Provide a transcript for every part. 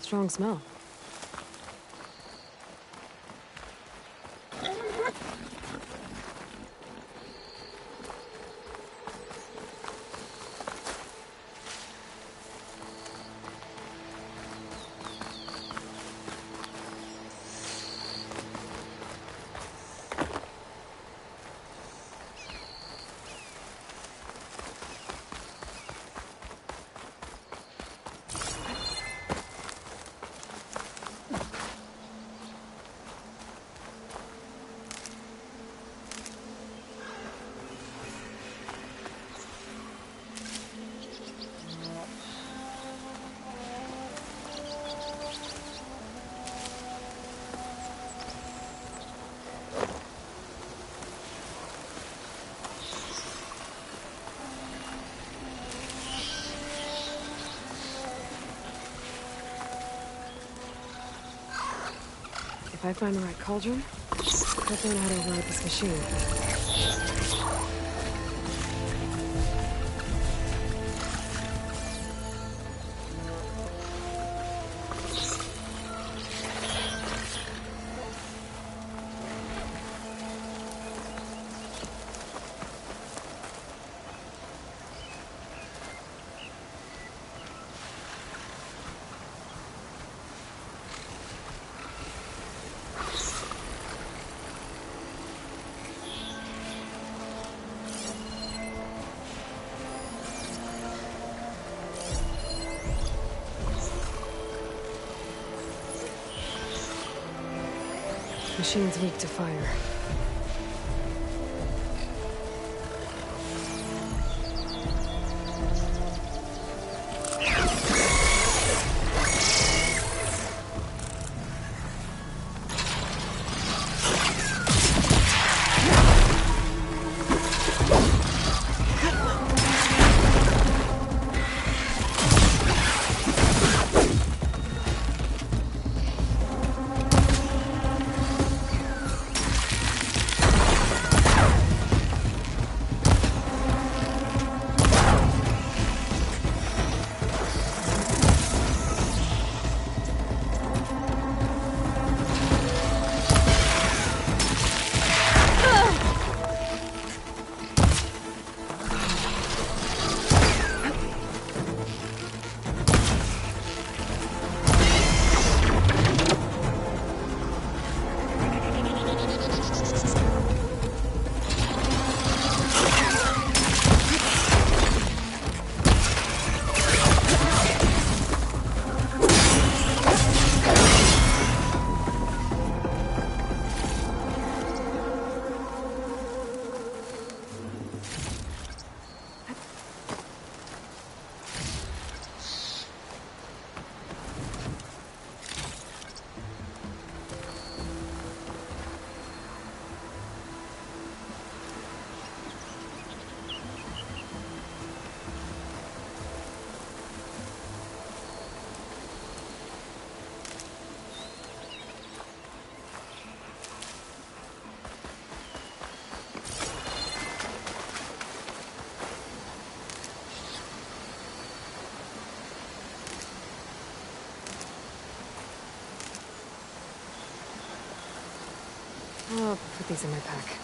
strong smell. If I find the right cauldron, I'll find out how to override this machine. Machine's weak to fire. I'll put these in my pack.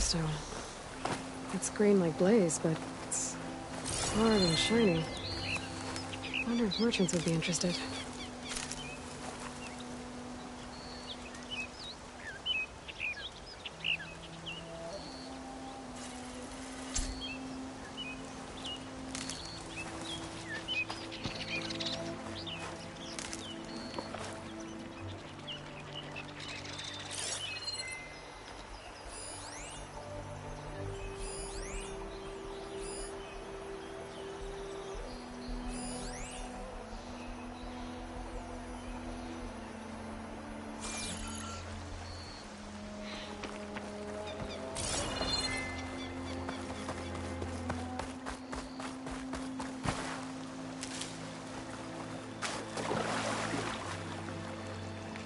stone. It's green like blaze, but it's hard and shiny. I wonder if merchants would be interested.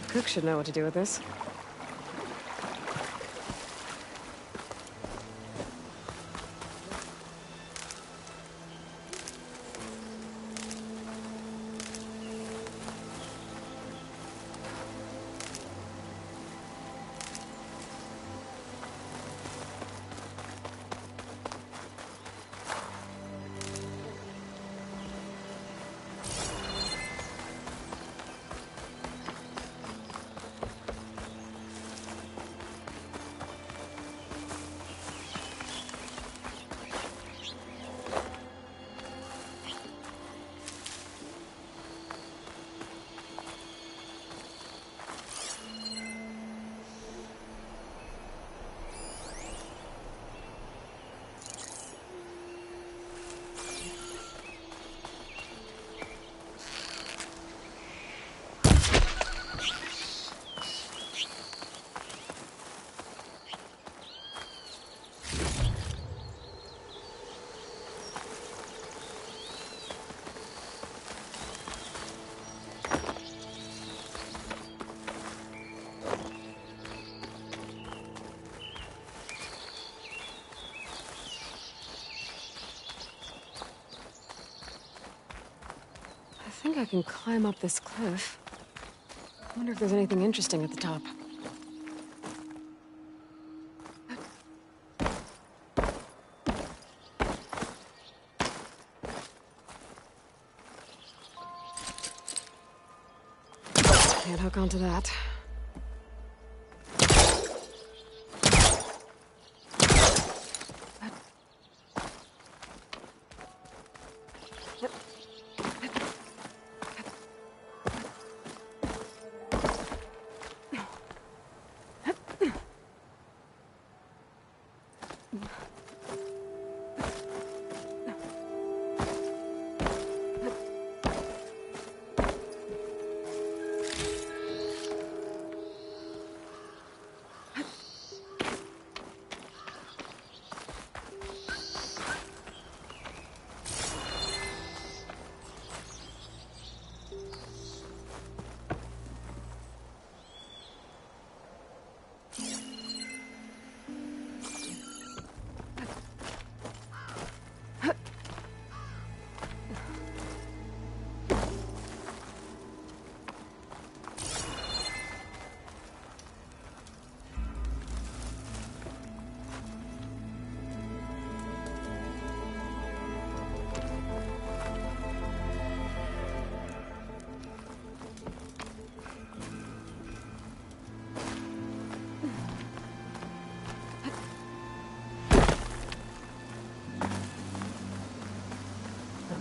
The cook should know what to do with this. I think I can climb up this cliff. I wonder if there's anything interesting at the top. Can't hook onto that.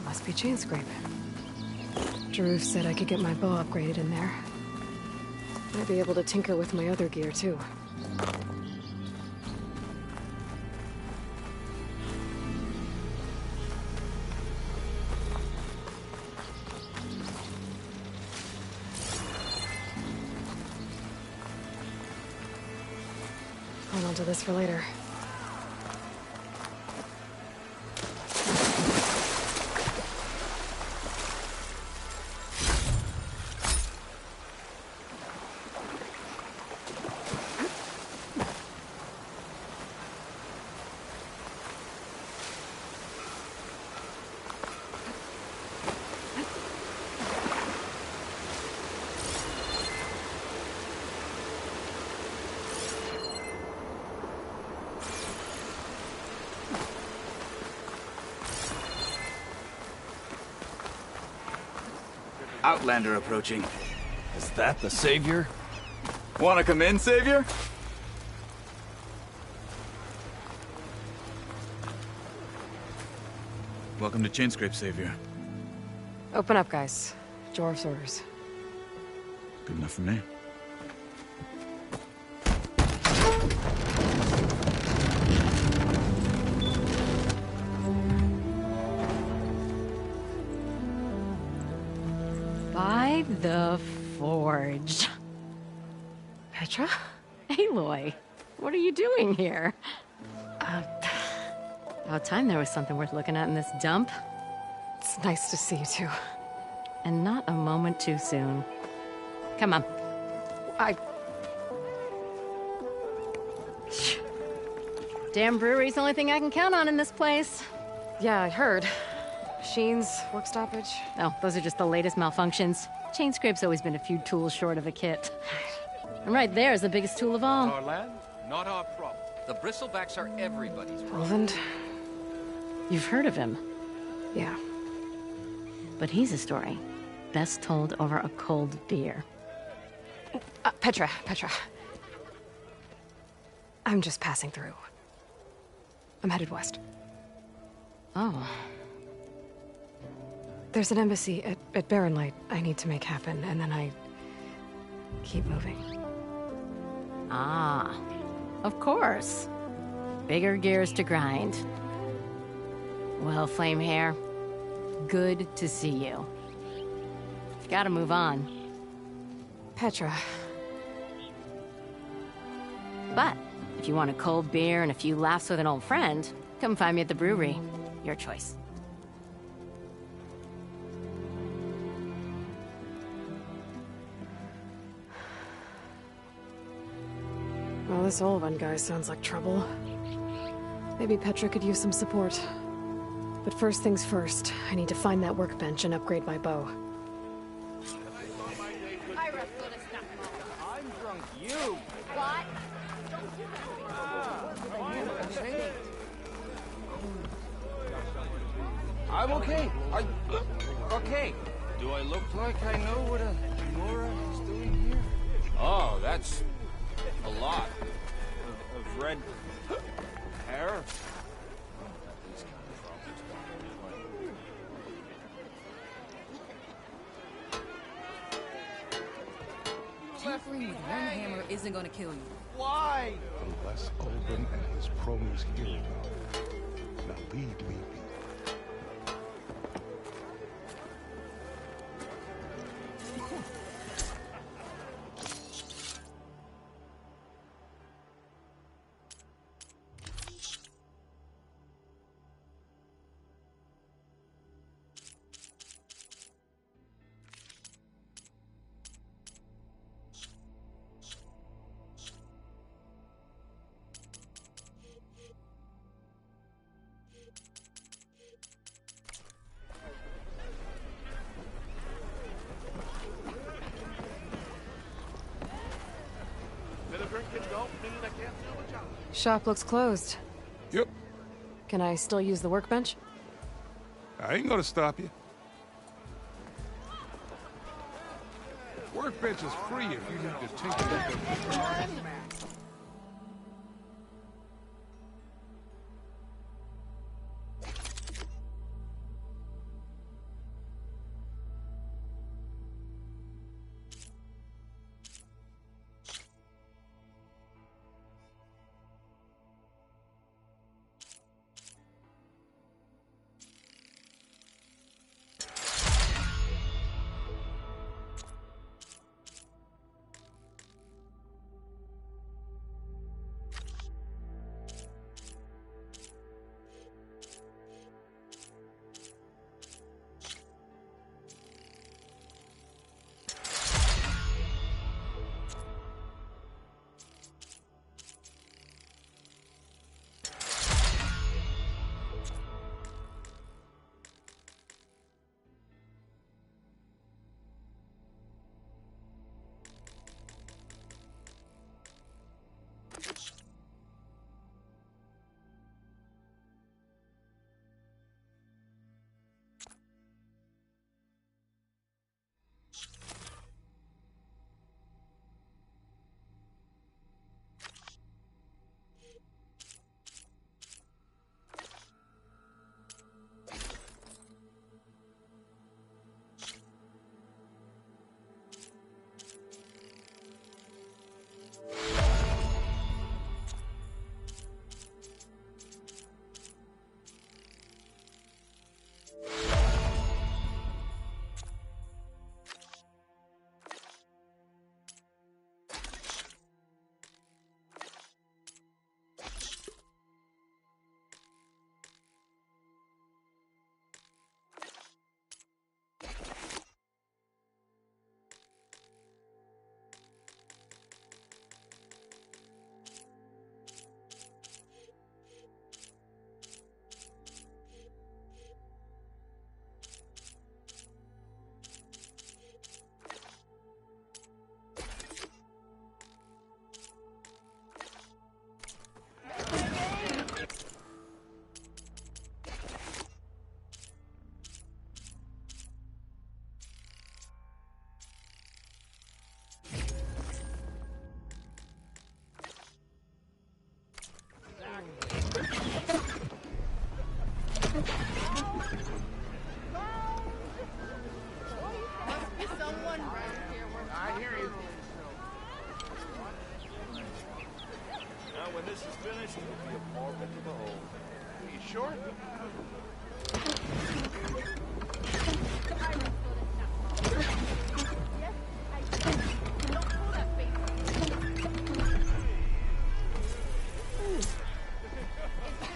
Must be chain scrape. Jaruf said I could get my bow upgraded in there. Might be able to tinker with my other gear, too. Hold on to this for later. Outlander approaching. Is that the savior? Wanna come in, Savior? Welcome to Chainscrape, Savior. Open up, guys. Jorv's orders. Good enough for me. By the Forge. Petra? Aloy, what are you doing here? About time there was something worth looking at in this dump. It's nice to see you too. And not a moment too soon. Come on. Damn brewery's the only thing I can count on in this place. Yeah, I heard. Machines, work stoppage. Oh, those are just the latest malfunctions. Chainscrape's always been a few tools short of a kit. And right there is the biggest tool of all. Our land, not our problem. The bristlebacks are everybody's problem. Roland? You've heard of him, Yeah. but he's a story best told over a cold beer. Petra. I'm just passing through. I'm headed west. Oh, There's an embassy at Barren Light I need to make happen, and then I keep moving. ah, of course. Bigger gears to grind. Well, Flamehair, good to see you. Gotta move on. Petra. But if you want a cold beer and a few laughs with an old friend, come find me at the brewery. Your choice. Well, this Olvan guy sounds like trouble. Maybe Petra could use some support. But first things first, I need to find that workbench and upgrade my bow. I'm drunk. You. What? I'm okay. Okay. Do I look like I know what a Nora is doing here? Oh, that's a lot of red hair. Tinkering with one hammer isn't gonna kill you. Why? Unless Olben and his cronies hear about it. Now leave me be. Shop looks closed. Yep, Can I still use the workbench? I ain't gonna stop you. Workbench is free if you need to take it.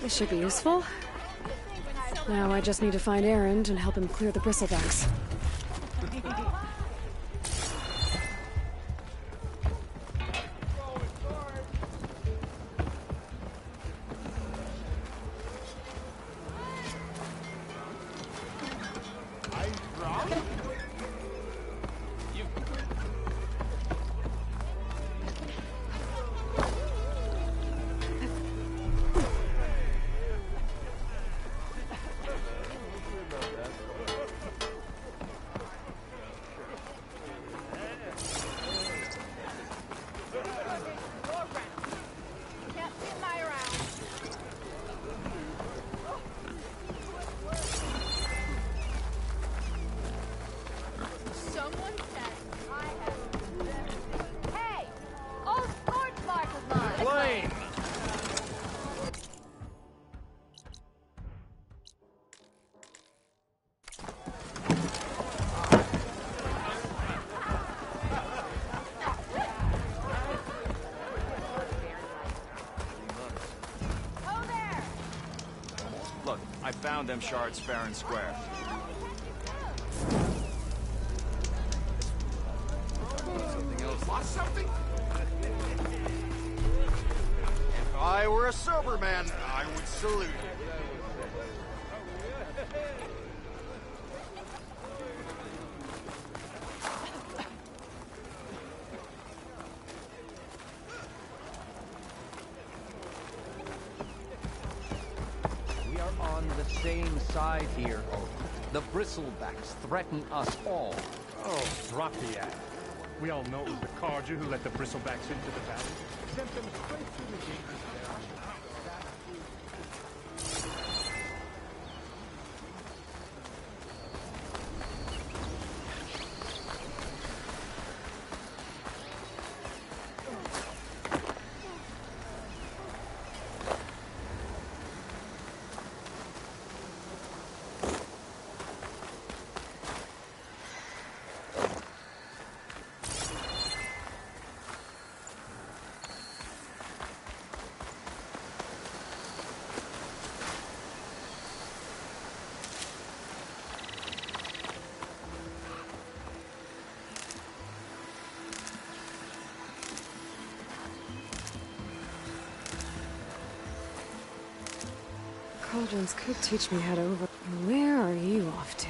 This should be useful. Now I just need to find Erend and help him clear the bristlebacks. I found them shards fair and square. Something else. Lost something? If I were a sober man, I would salute you. Same side here. The bristlebacks threaten us all. Oh, drop the act. We all know it was the Carja who let the bristlebacks into the valley. Sent them straight through the gate. Cauldrons could teach me how to over... Where are you off to?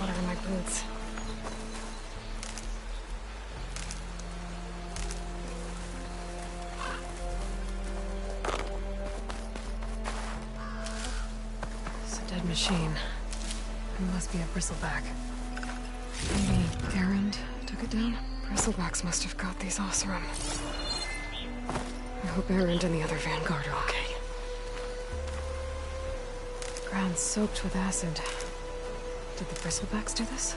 Water in my boots. It's a dead machine. It must be a bristleback. Maybe Erend took it down? Bristlebacks must have got these Oseram. I hope Erend and the other Vanguard are okay. Ground soaked with acid. Did the bristlebacks do this?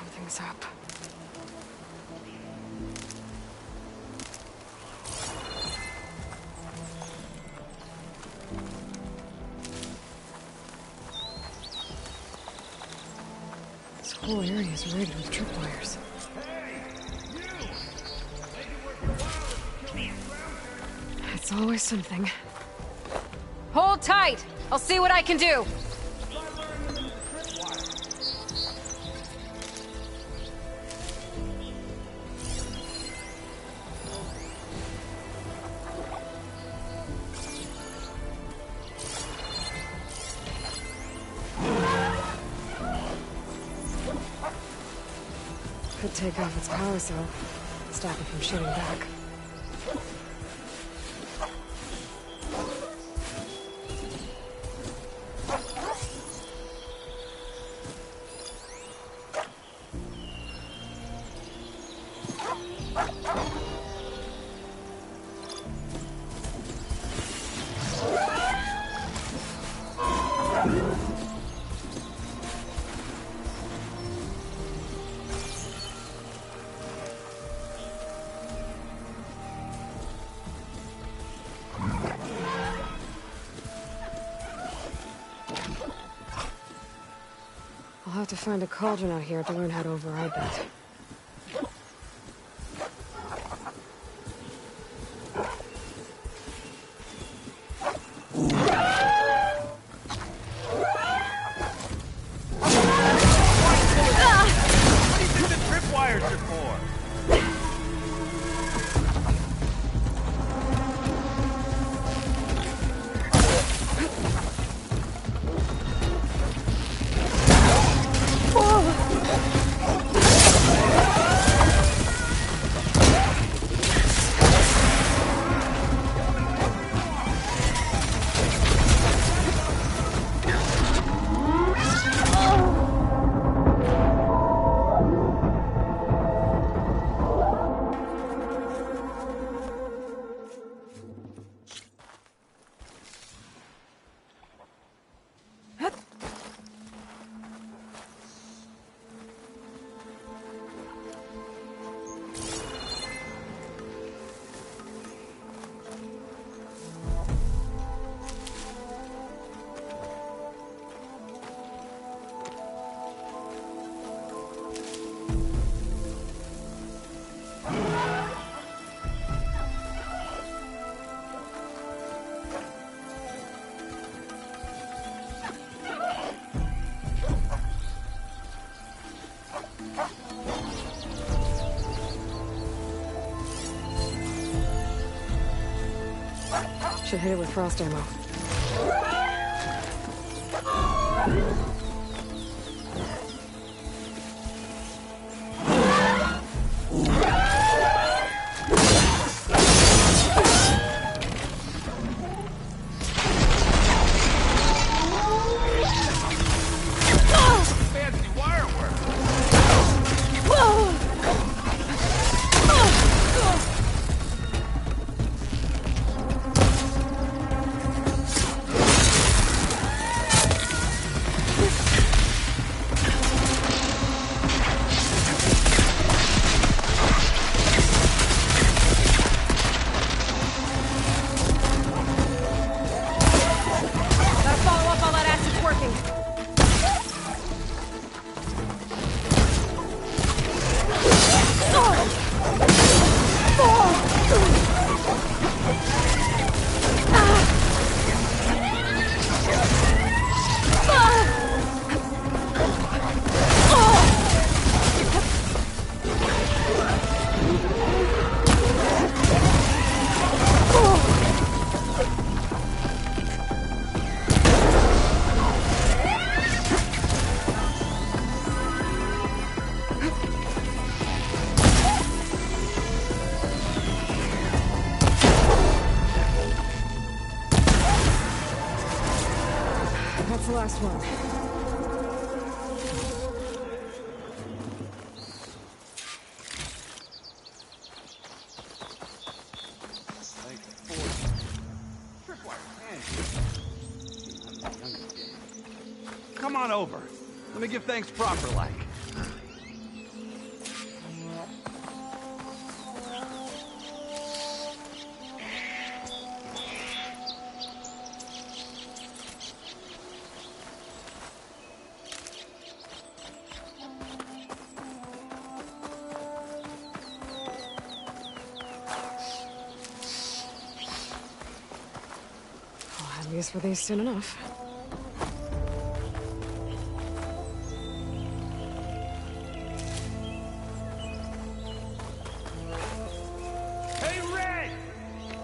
Something's up. This whole area is rigged with tripwires. It's always something. Hold tight! I'll see what I can do! Could take off its power cell. Stop it from shooting back. I'll have to find a cauldron out here to learn how to override that. What do you think the tripwires are for? Should hit it with frost ammo. Fancy wire work. Gotta follow up while that acid's working. That's the last one. Come on over. Let me give thanks proper like. use for these soon enough. Hey, Red!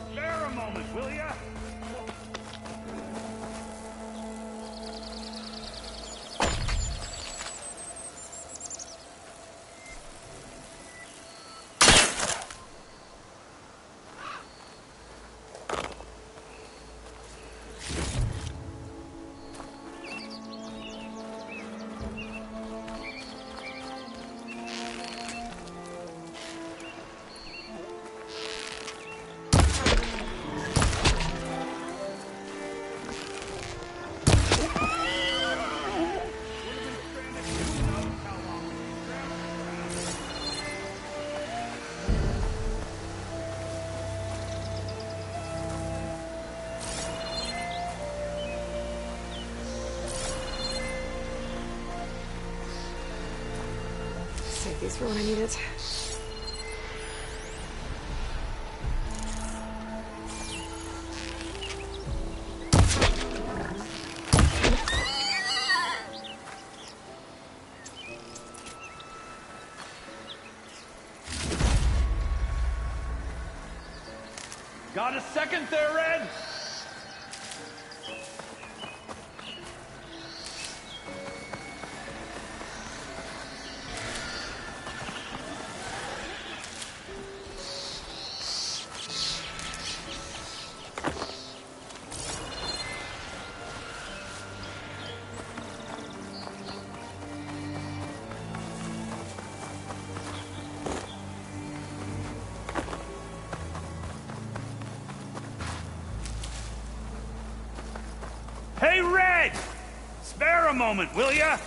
Spare a moment, will ya? Save these for when I need it. Got a second there, Red? Hey, Red! Spare a moment, will ya?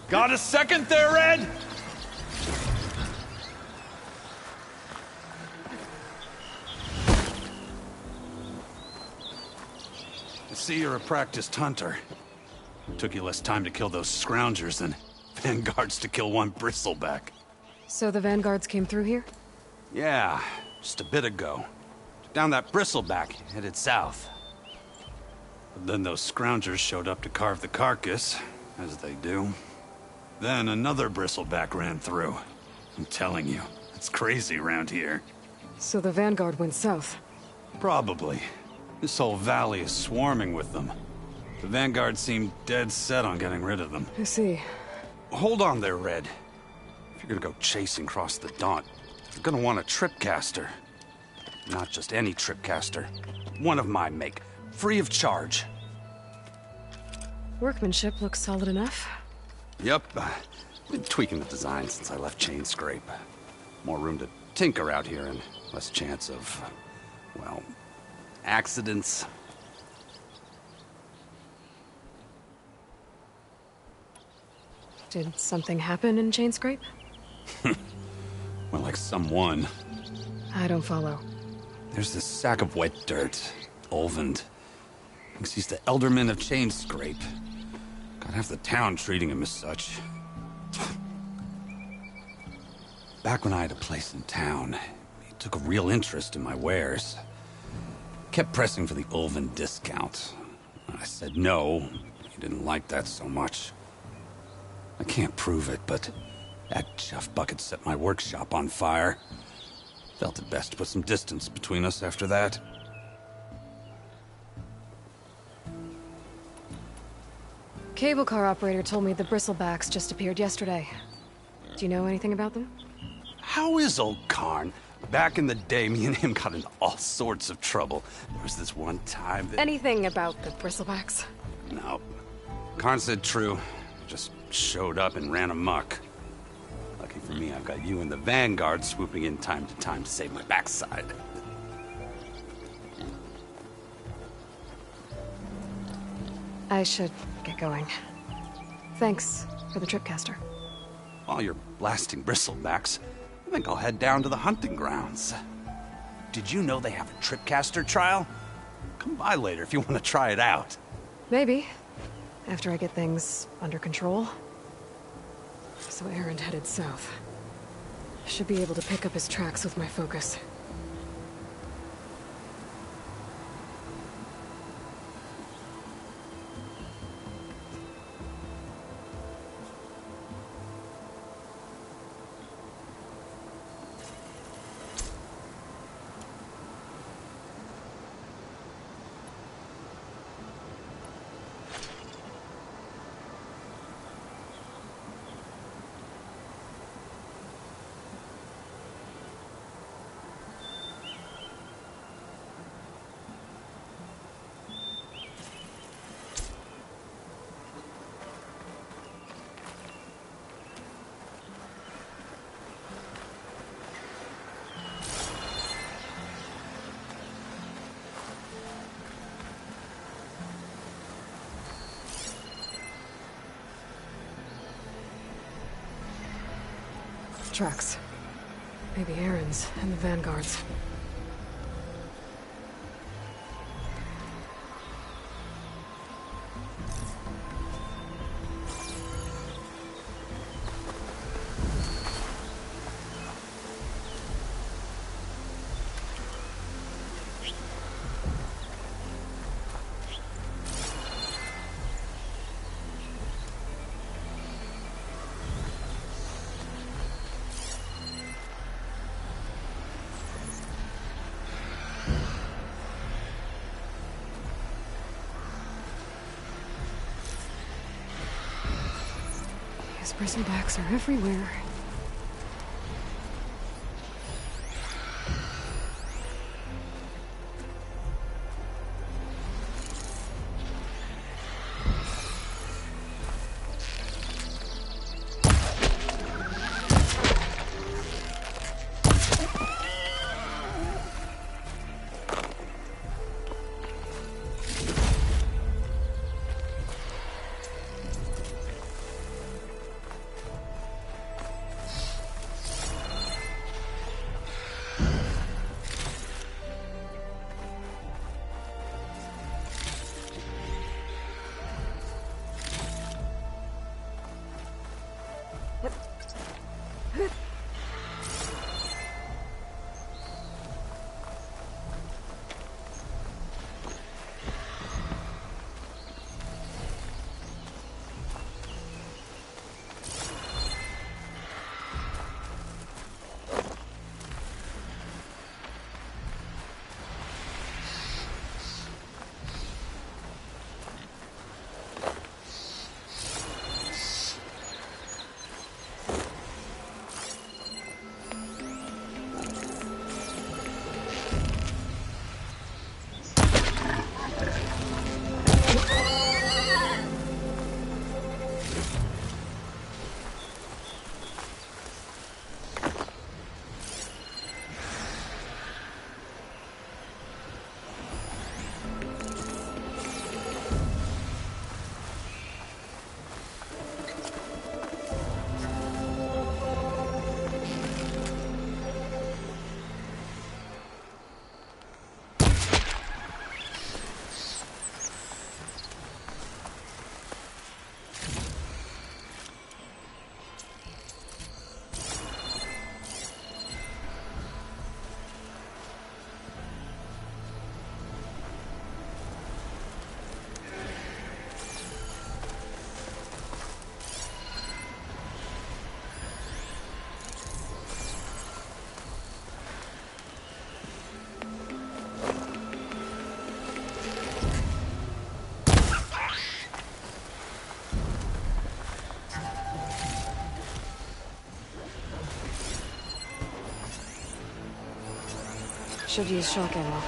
Got a second there, Red? I see you're a practiced hunter. Took you less time to kill those scroungers than vanguards to kill one bristleback. So the vanguards came through here? Yeah, just a bit ago. Down that bristleback, headed south. But then those scroungers showed up to carve the carcass, as they do. Then another bristleback ran through. I'm telling you, it's crazy around here. So the vanguard went south? Probably. This whole valley is swarming with them. The vanguard seemed dead set on getting rid of them. I see. Hold on there, Red. If you're gonna go chasing across the Daunt, you're gonna want a tripcaster. Not just any tripcaster. One of my make. Free of charge. Workmanship looks solid enough. Yep. Been tweaking the design since I left Chain Scrape. More room to tinker out here and less chance of, well, accidents. Did something happen in Chain Scrape? Well, like someone. I don't follow. There's this sack of wet dirt. Olvend. Thinks he's the Elderman of Chain Scrape. Got half the town treating him as such. Back when I had a place in town, he took a real interest in my wares. Kept pressing for the Olvend discount. I said no. He didn't like that so much. I can't prove it, but that Jeff Bucket set my workshop on fire. Felt it best to put some distance between us after that. Cable car operator told me the bristlebacks just appeared yesterday. Do you know anything about them? How is old Karn? Back in the day, me and him got into all sorts of trouble. There was this one time that... Anything about the bristlebacks? No. Karn said true. Just showed up and ran amok. Lucky for me, I've got you and the Vanguard swooping in time to save my backside. I should get going. Thanks for the tripcaster. While you're blasting bristlebacks, I think I'll head down to the hunting grounds. Did you know they have a tripcaster trial? Come by later if you want to try it out. Maybe. After I get things under control. So Aaron headed south. Should be able to pick up his tracks with my focus. Tracks. Maybe Aaron's and the Vanguard's. These bristlebacks are everywhere. should use shock ammo.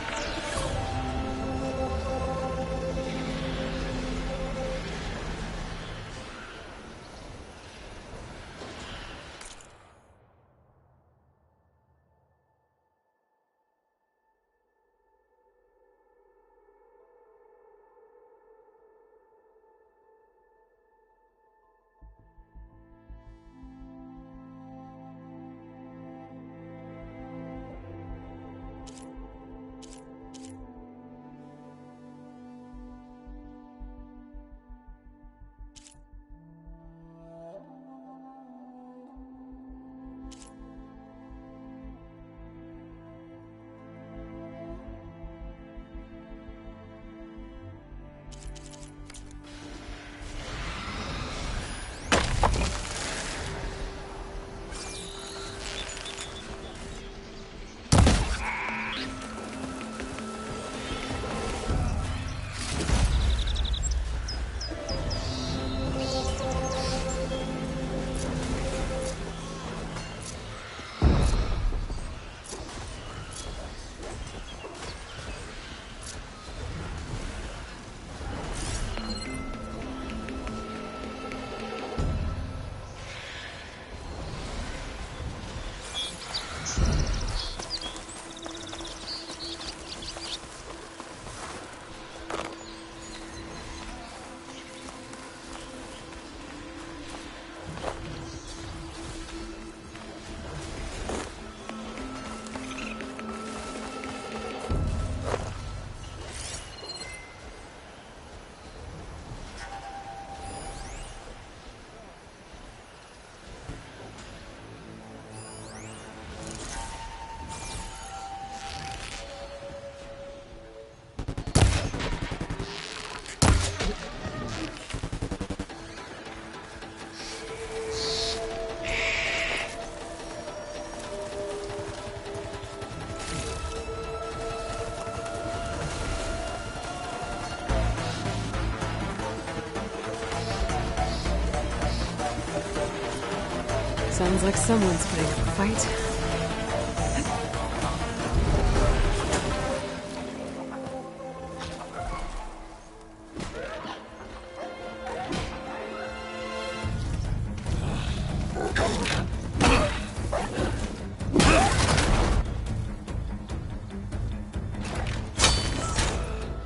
Sounds like someone's putting up a fight.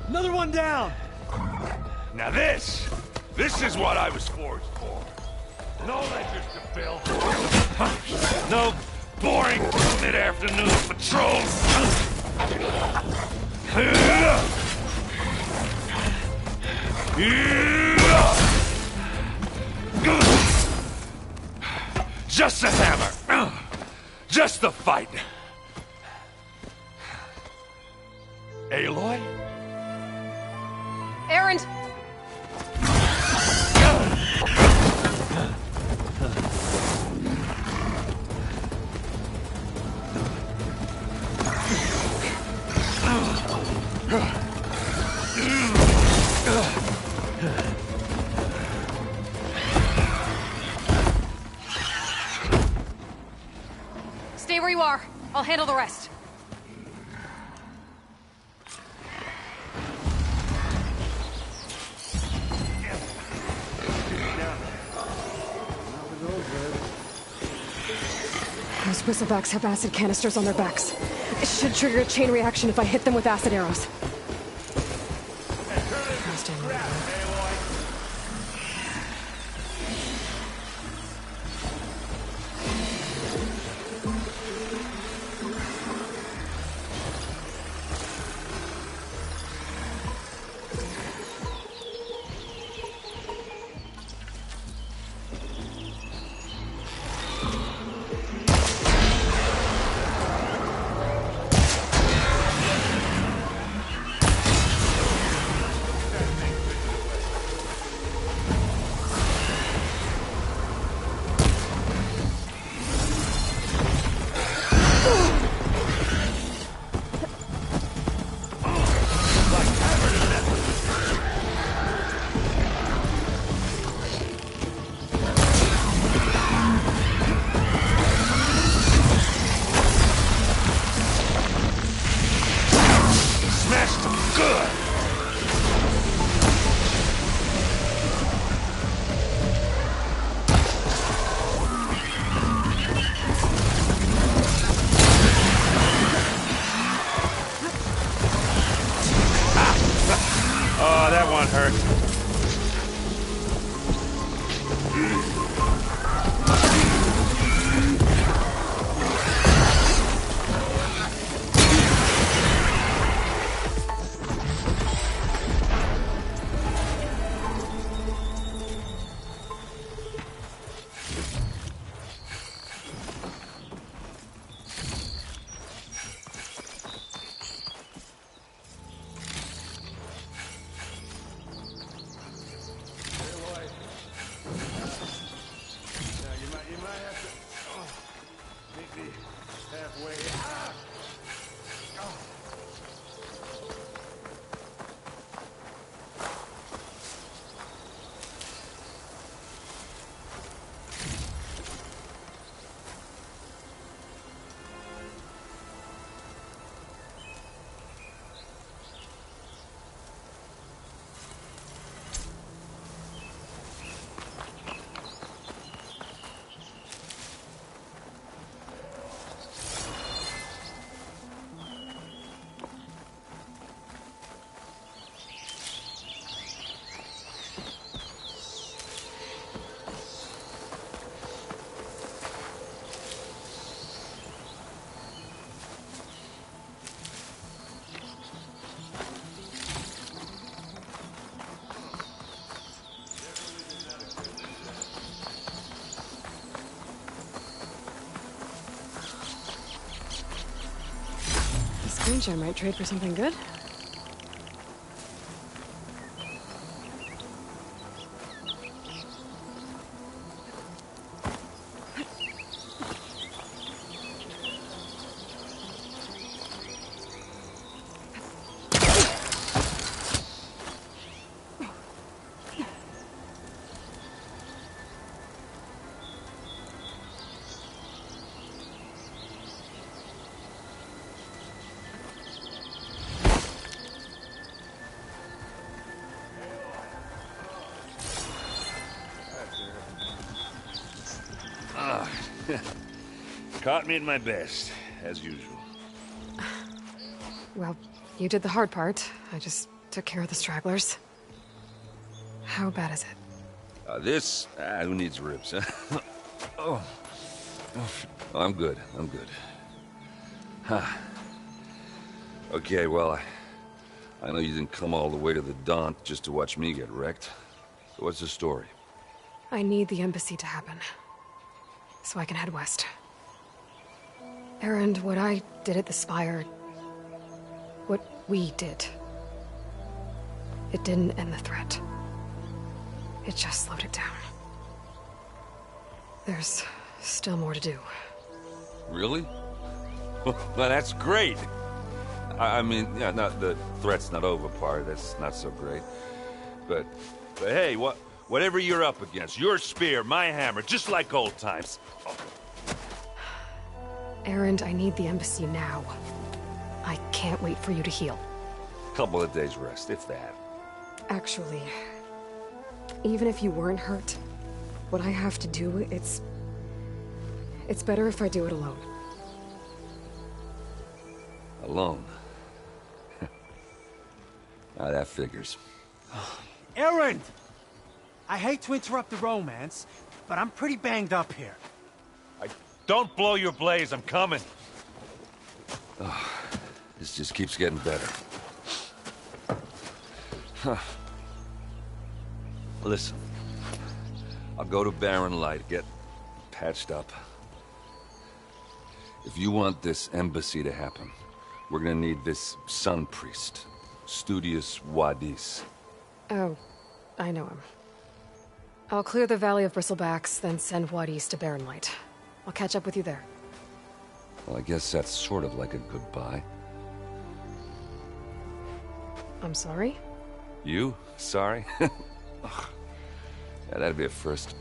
Another one down! Now this is what I was forged for. No ledgers to fill. No boring mid-afternoon patrols. Just a hammer. Just the fight. Aloy? Erend! Stay where you are. I'll handle the rest. Those bristlebacks have acid canisters on their backs. It should trigger a chain reaction if I hit them with acid arrows. Oh, that one hurt. Screen might trade for something good. Caught me at my best, as usual. Well, you did the hard part. I just took care of the stragglers. How bad is it? Who needs ribs, huh? Oh, I'm good, I'm good. Huh. Okay, well, I know you didn't come all the way to the Daunt just to watch me get wrecked. So what's the story? I need the embassy to happen, so I can head west. Erend, what I did at the Spire... what we did... it didn't end the threat. It just slowed it down. There's still more to do. Really? Well, that's great. I mean, yeah, not the threat's not over part, that's not so great. But hey, whatever you're up against, your spear, my hammer, just like old times. Oh. Erend, I need the embassy now. I can't wait for you to heal. Couple of days rest, if that. Actually, even if you weren't hurt, what I have to do, it's better if I do it alone. Alone? Now that figures. Erend! I hate to interrupt the romance, but I'm pretty banged up here. Don't blow your blaze, I'm coming. Oh, this just keeps getting better. Huh. Listen, I'll go to Barren Light, get patched up. If you want this embassy to happen, we're gonna need this sun priest, Studious Wadis. Oh, I know him. I'll clear the Valley of Bristlebacks, then send Wadis to Barren Light. I'll catch up with you there. Well, I guess that's sort of like a goodbye. I'm sorry? You? Sorry? Yeah, that'd be a first.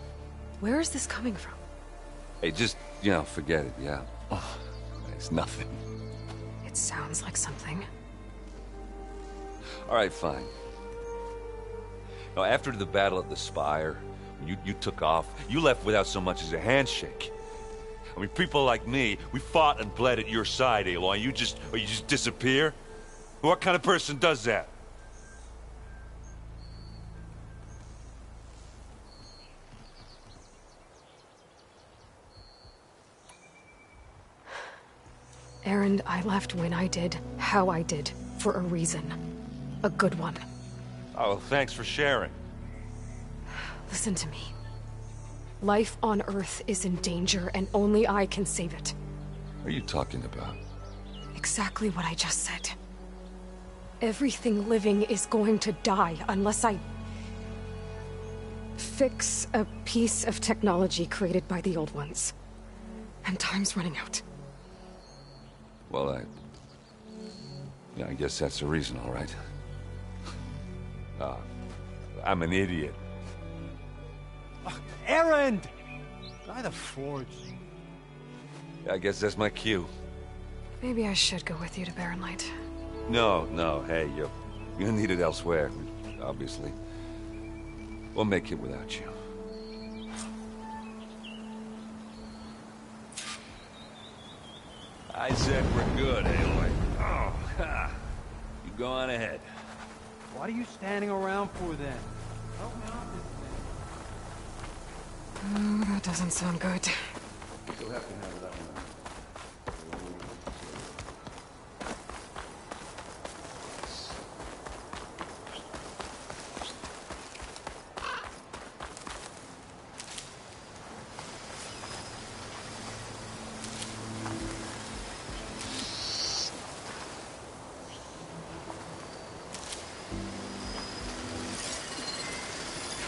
Where is this coming from? Hey, just, forget it, yeah. It's nothing. It sounds like something. All right, fine. Now, after the battle at the Spire, you took off, you left without so much as a handshake. I mean, people like me, we fought and bled at your side, Aloy. You just disappear? What kind of person does that? Erend, I left when I did, how I did, for a reason. A good one. Oh, well, thanks for sharing. Listen to me. Life on Earth is in danger, and only I can save it. What are you talking about? Exactly what I just said. Everything living is going to die unless I fix a piece of technology created by the old ones. And time's running out. Well, yeah, I guess that's the reason, all right. I'm an idiot. Erend! By the Forge. I guess that's my cue. Maybe I should go with you to Barren Light. No, hey, you're needed elsewhere, obviously. We'll make it without you. I said we're good, Aloy. Oh, ha. You go on ahead. What are you standing around for then? Help me out this thing. Oh, that doesn't sound good. You'll have to handle that one.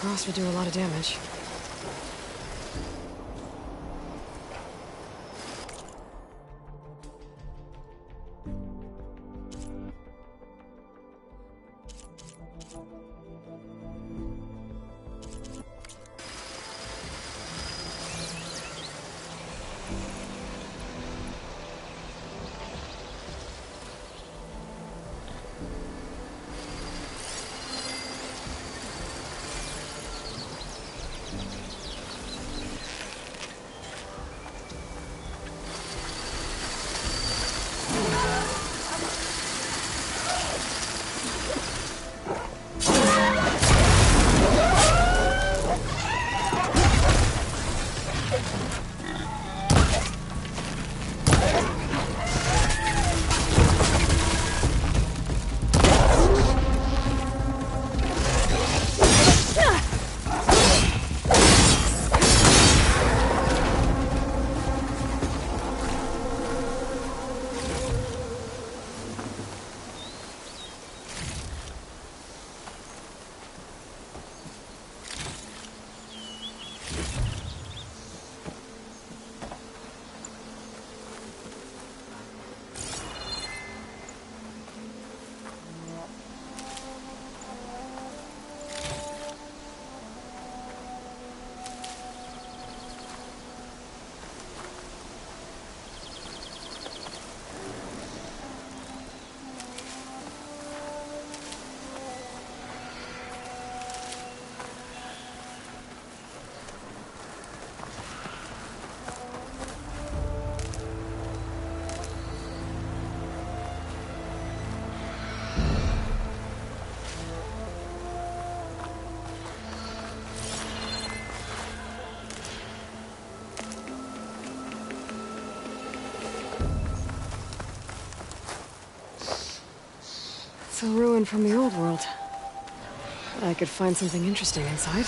Frost would do a lot of damage. It's a ruin from the old world. I could find something interesting inside.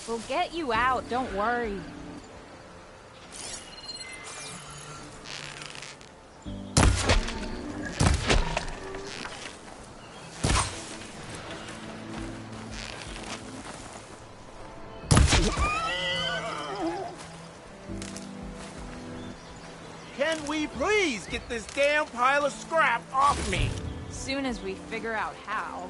We'll get you out, don't worry. Can we please get this damn pile of scrap off me? Soon as we figure out how.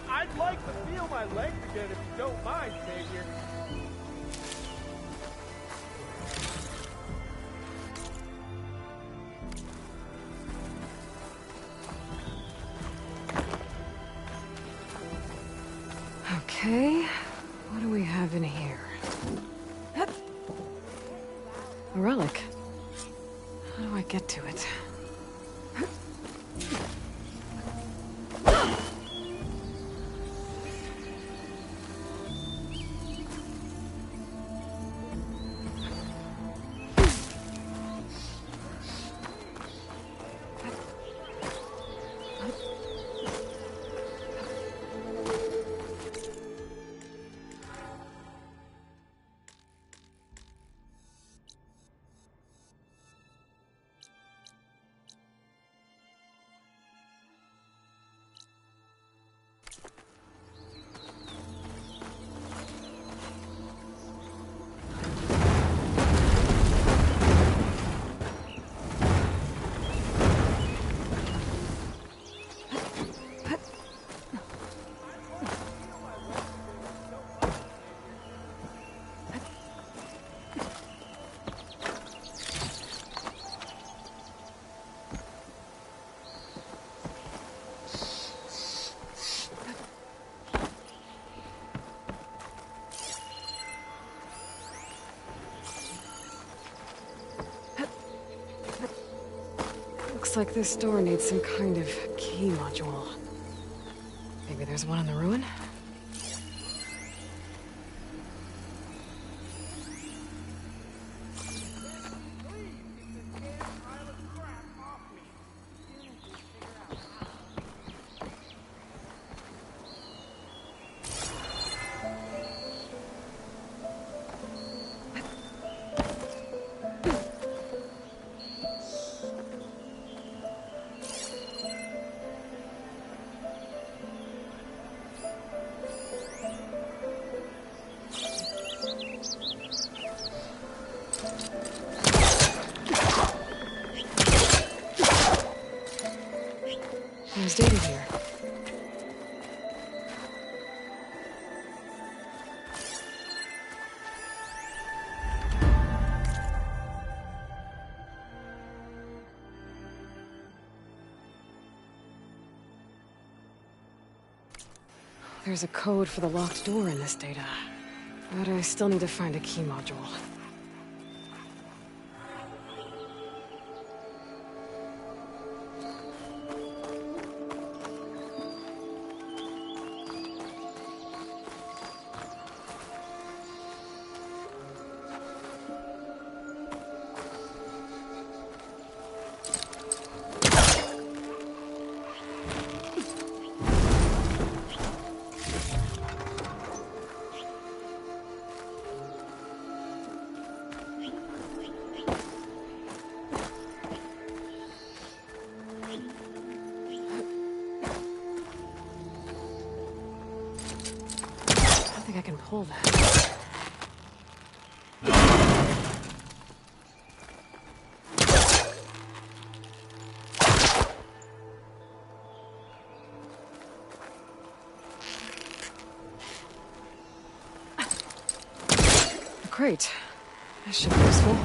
I'd like to feel my legs again if you don't mind, Savior. Okay, what do we have in here? A relic. How do I get to it? Looks like this door needs some kind of key module. Maybe there's one in the ruin? There's data here. There's a code for the locked door in this data, but I still need to find a key module. I can pull that. Great. That should be useful.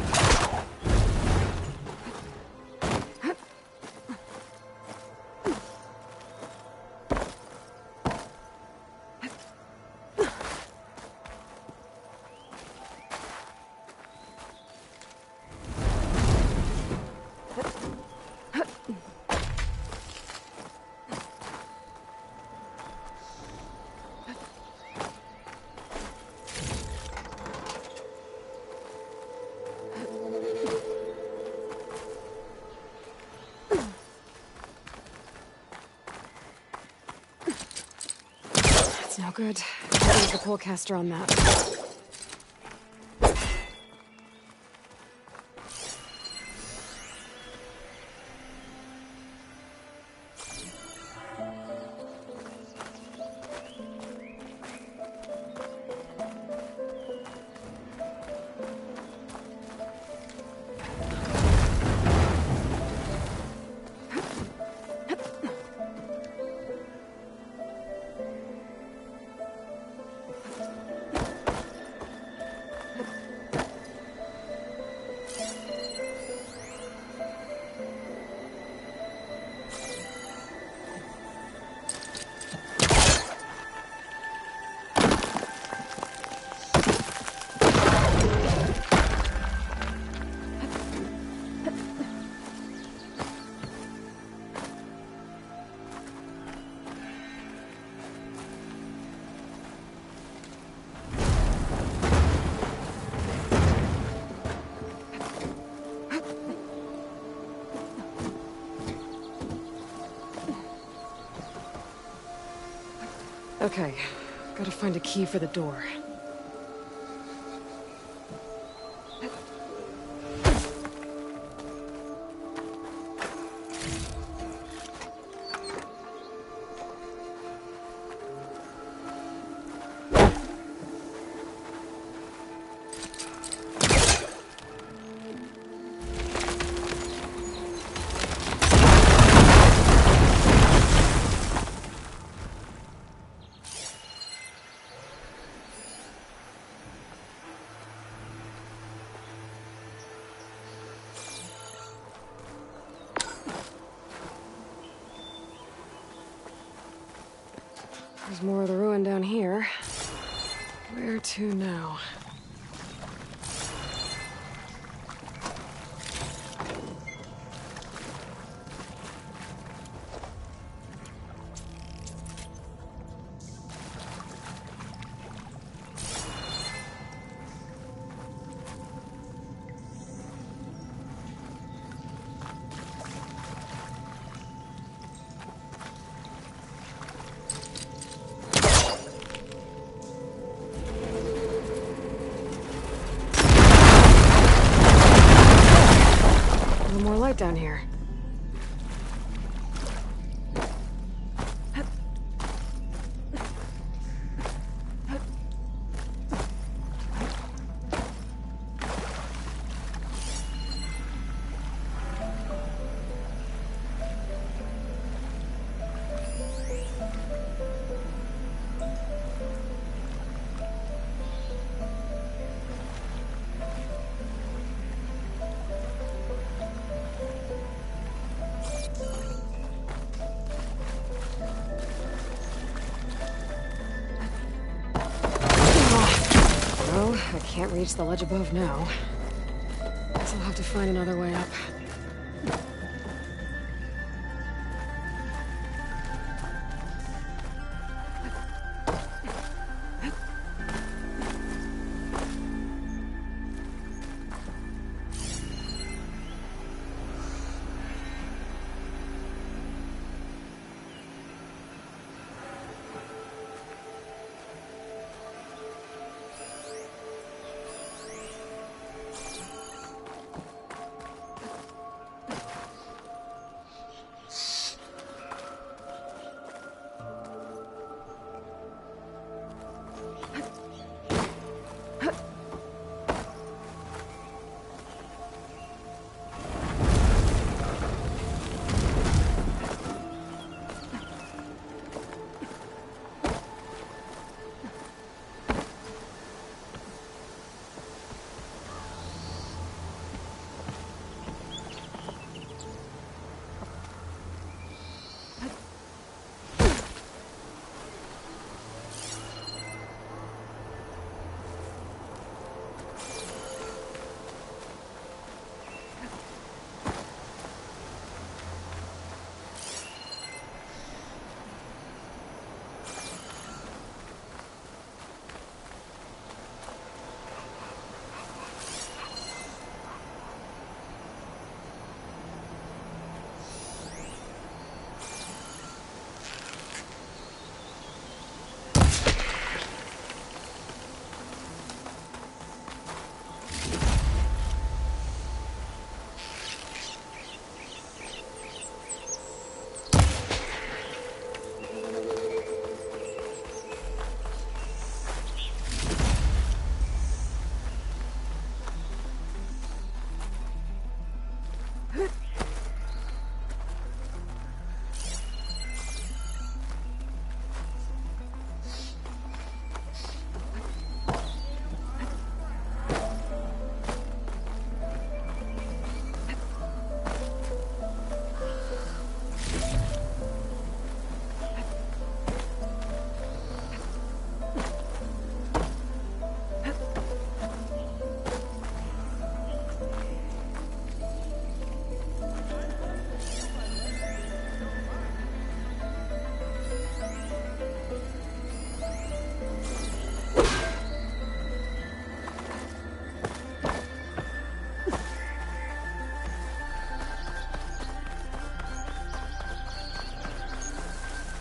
No good. There's the polecaster on that. Okay, gotta find a key for the door. There's more of the ruin down here. Where to now? Down here. I can't reach the ledge above now. Guess I'll have to find another way up.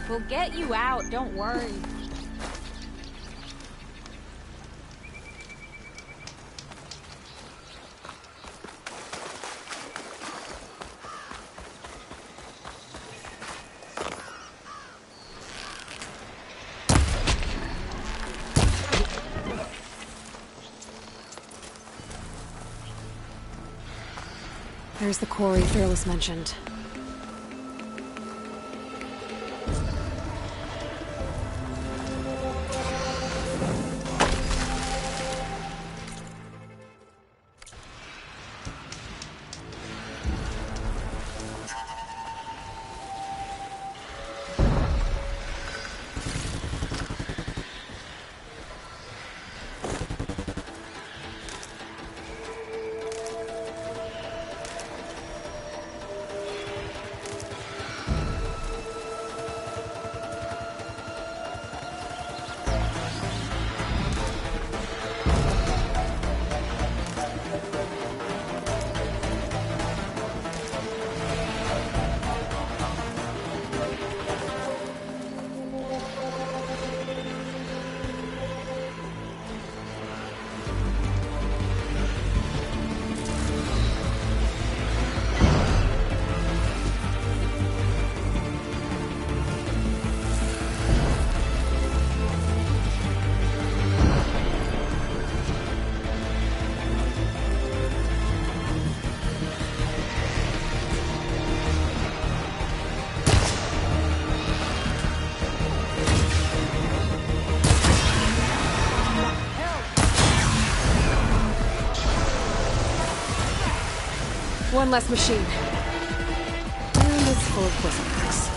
We'll get you out, don't worry. There's the quarry Fearless mentioned. One less machine. And it's full of bristlecocks.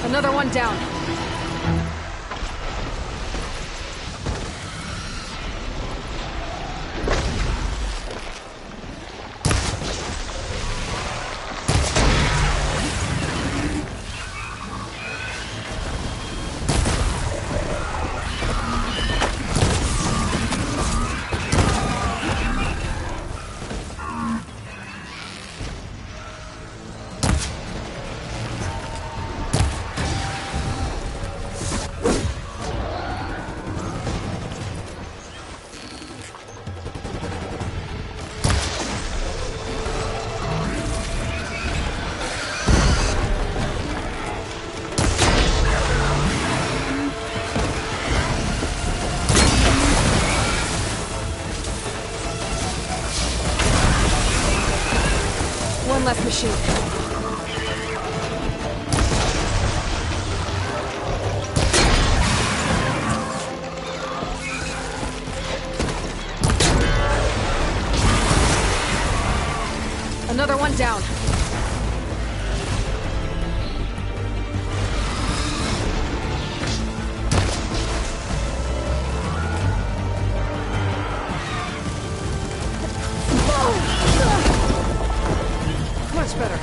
Another one down. One less machine. Another one down. Much better.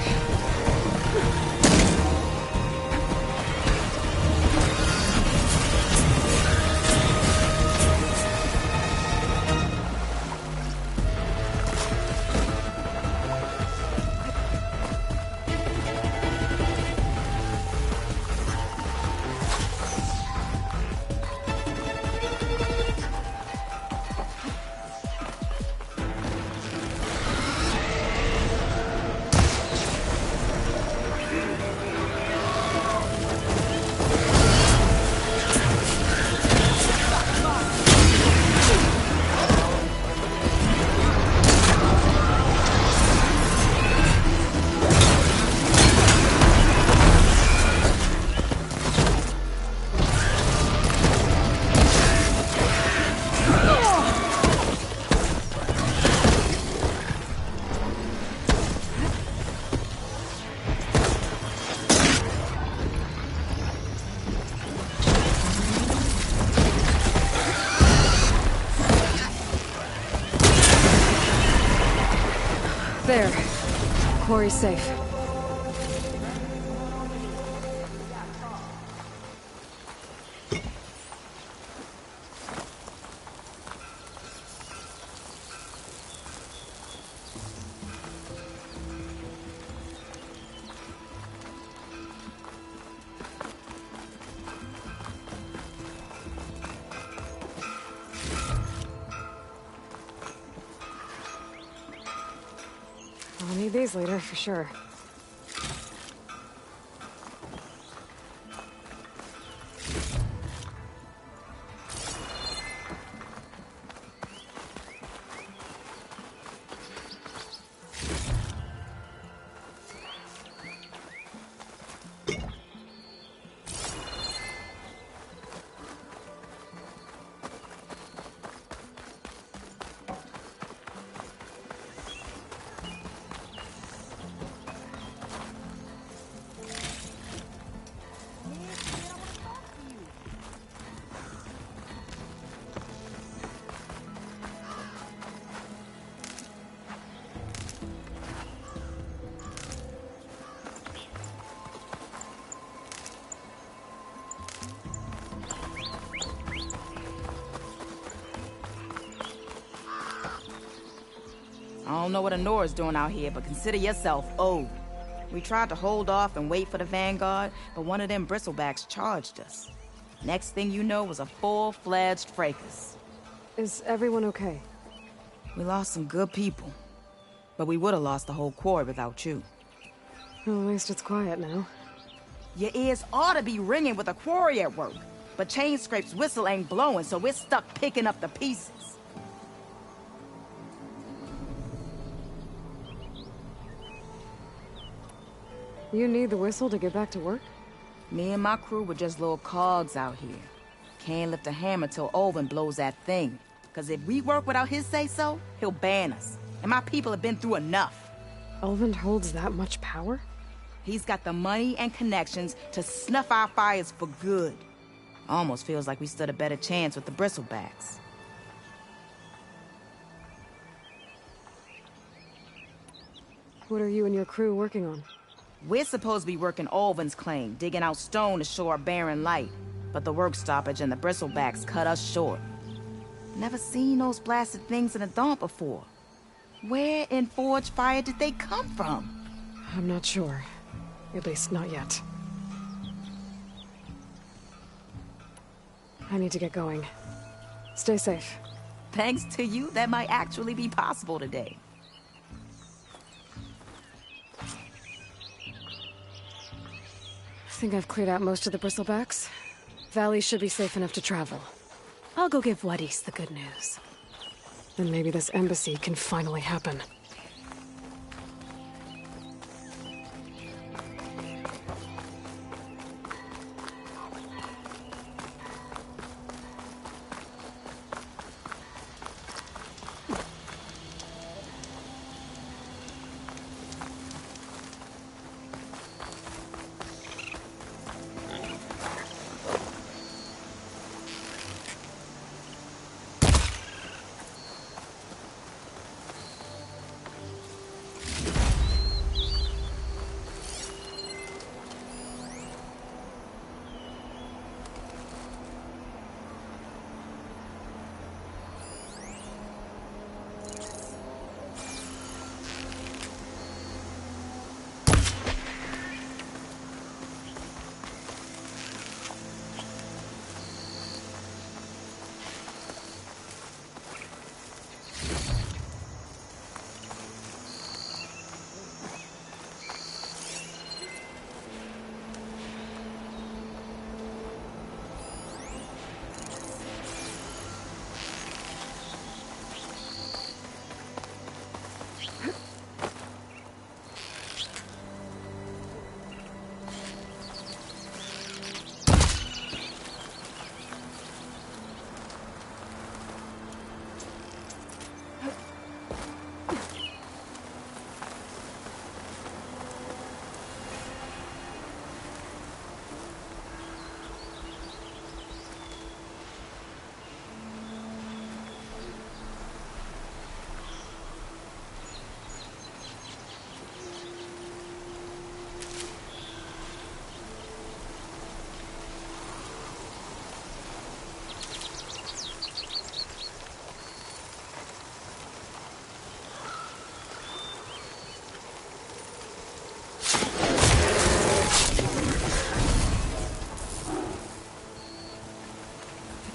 There. Quarry's safe. I'll need these later, for sure. I don't know what Honora's doing out here, but consider yourself owed. We tried to hold off and wait for the Vanguard, but one of them bristlebacks charged us. Next thing you know was a full-fledged fracas. Is everyone okay? We lost some good people, but we would have lost the whole quarry without you. Well, at least it's quiet now. Your ears ought to be ringing with a quarry at work, but Chain Scrape's whistle ain't blowing, so we're stuck picking up the pieces. You need the whistle to get back to work? Me and my crew were just little cogs out here. Can't lift a hammer till Olvin blows that thing. Cause if we work without his say-so, he'll ban us. And my people have been through enough. Olvin holds that much power? He's got the money and connections to snuff our fires for good. Almost feels like we stood a better chance with the bristlebacks. What are you and your crew working on? We're supposed to be working Olvin's claim, digging out stone to show our barren light. But the work stoppage and the bristlebacks cut us short. Never seen those blasted things in the Daunt before. Where in Forge Fire did they come from? I'm not sure. At least not yet. I need to get going. Stay safe. Thanks to you, that might actually be possible today. I think I've cleared out most of the bristlebacks. Valley should be safe enough to travel. I'll go give Wadis the good news. Then maybe this embassy can finally happen.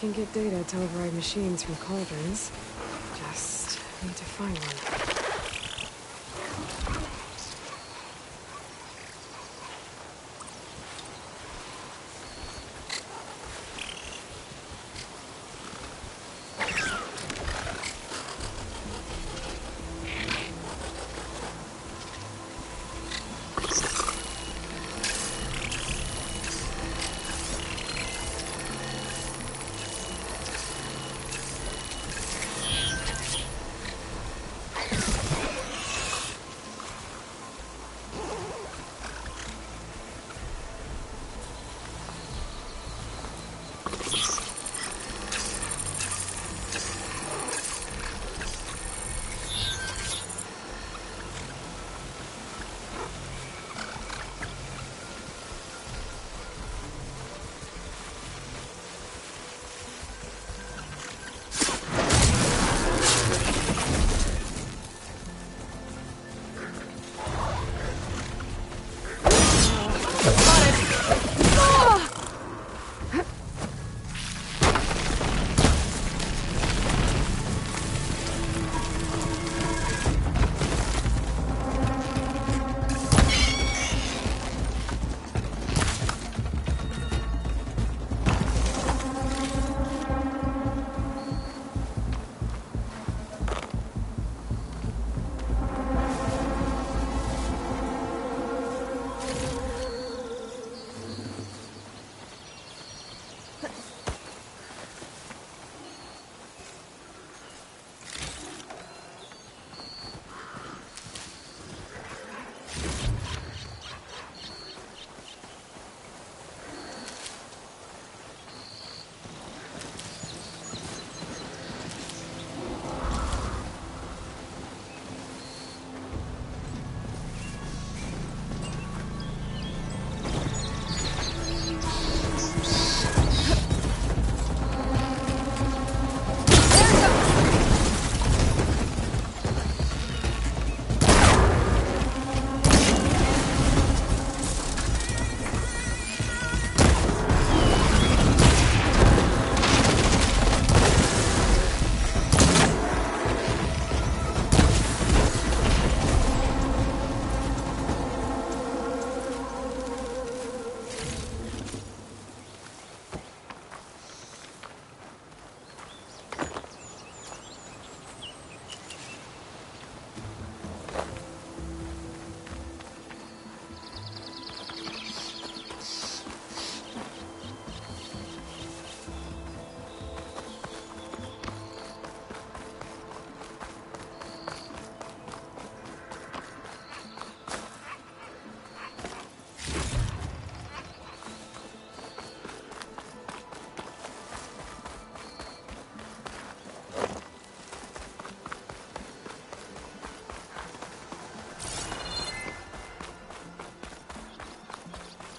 can get data to override machines from cauldrons. Just need to find one.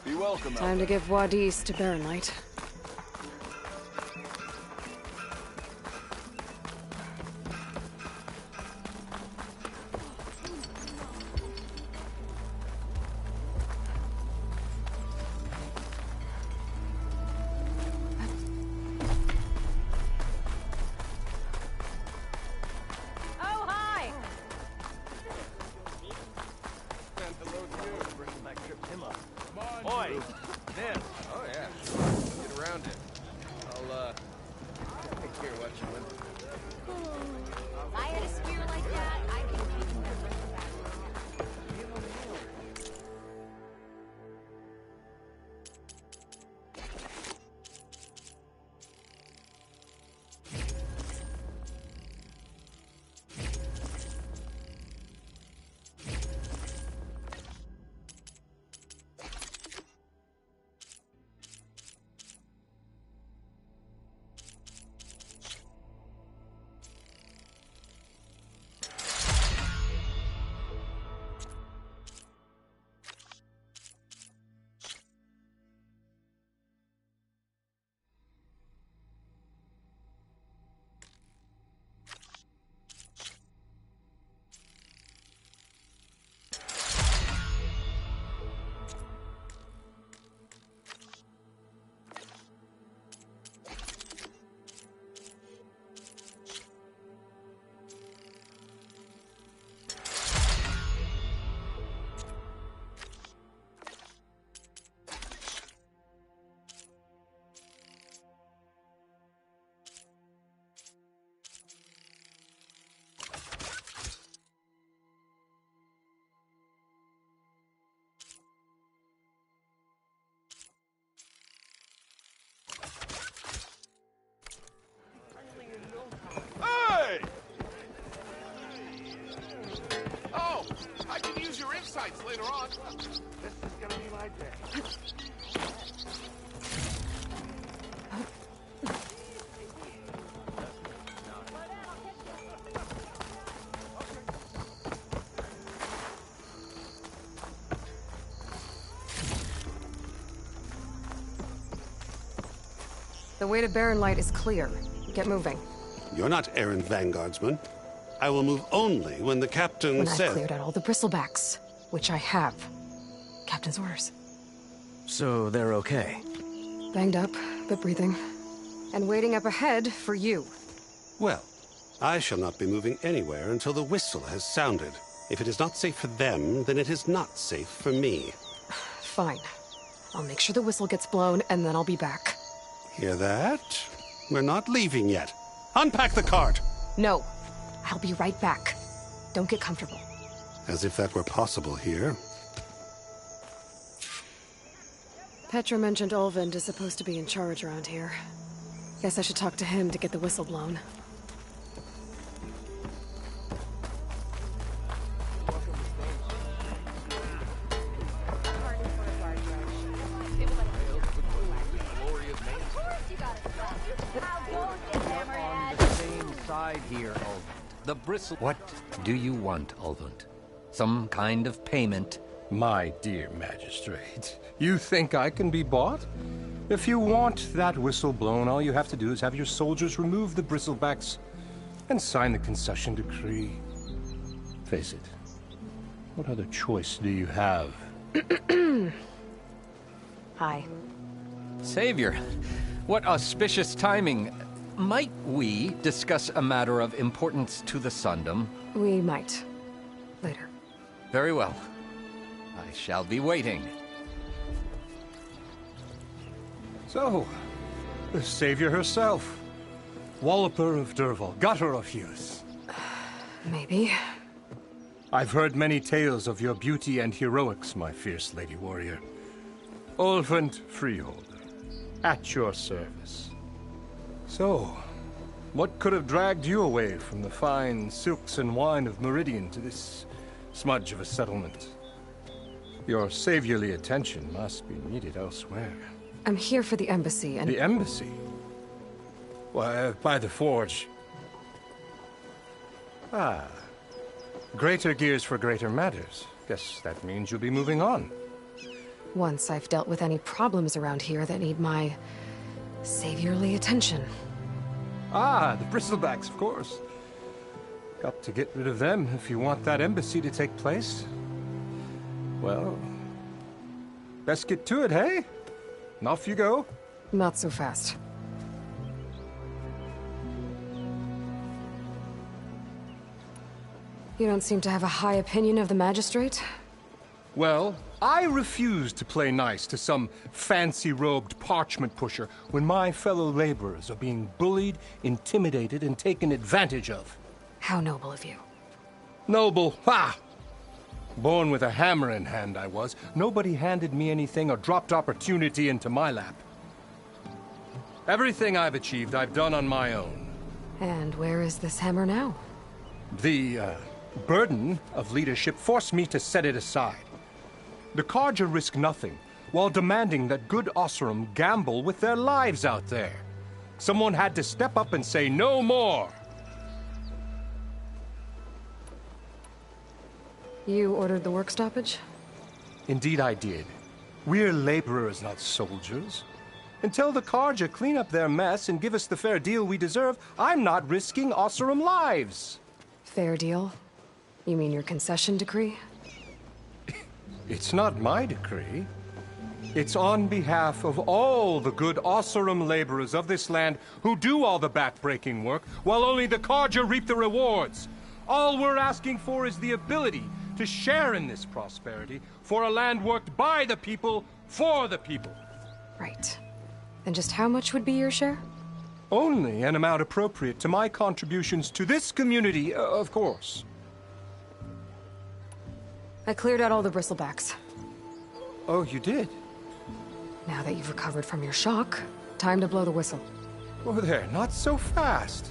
Be welcome. Time to give Wadis to Baron Light. on. This is gonna be my day. The way to Barren Light is clear. Get moving. You're not errand vanguardsman. I will move only when the captain When says... I've cleared out all the bristlebacks, which I have. Captain's orders. So they're okay? Banged up, but breathing. And waiting up ahead for you. Well, I shall not be moving anywhere until the whistle has sounded. If it is not safe for them, then it is not safe for me. Fine. I'll make sure the whistle gets blown, and then I'll be back. Hear that? We're not leaving yet. Unpack the cart! No. I'll be right back. Don't get comfortable. As if that were possible here. Petra mentioned Olvind is supposed to be in charge around here. Guess I should talk to him to get the whistle blown. On the same side here, Olvund. The bristle... What do you want, Olvund? Some kind of payment? My dear magistrate, you think I can be bought? If you want that whistle blown, all you have to do is have your soldiers remove the bristlebacks and sign the concession decree. Face it, what other choice do you have? Hi. Savior, what auspicious timing. Might we discuss a matter of importance to the Sundom? We might. Later. Very well. I shall be waiting. So, the Savior herself. Walloper of Derval, gutter of Hughes. Maybe. I've heard many tales of your beauty and heroics, my fierce lady warrior. Olvund Freeholder, at your service. So, what could have dragged you away from the fine silks and wine of Meridian to this smudge of a settlement? Your saviorly attention must be needed elsewhere. I'm here for the embassy and... The embassy? Why, by the forge. Ah. Greater gears for greater matters. Guess that means you'll be moving on. Once I've dealt with any problems around here that need my... saviorly attention. Ah, the bristlebacks, of course. Got to get rid of them if you want that embassy to take place. Well, best get to it, hey? And off you go. Not so fast. You don't seem to have a high opinion of the magistrate? Well, I refuse to play nice to some fancy-robed parchment pusher when my fellow laborers are being bullied, intimidated, and taken advantage of. How noble of you. Noble? Ha! Born with a hammer in hand, I was. Nobody handed me anything or dropped opportunity into my lap. Everything I've achieved, I've done on my own. And where is this hammer now? The, burden of leadership forced me to set it aside. The Carja risk nothing, while demanding that good Oseram gamble with their lives out there. Someone had to step up and say no more. You ordered the work stoppage? Indeed I did. We're laborers, not soldiers. Until the Carja clean up their mess and give us the fair deal we deserve, I'm not risking Oseram lives. Fair deal? You mean your concession decree? It's not my decree. It's on behalf of all the good Oseram laborers of this land who do all the back-breaking work, while only the Carja reap the rewards. All we're asking for is the ability to share in this prosperity for a land worked by the people, for the people. Right. Then just how much would be your share? Only an amount appropriate to my contributions to this community, of course. I cleared out all the bristlebacks. Oh, you did? Now that you've recovered from your shock, time to blow the whistle. Oh, there, not so fast.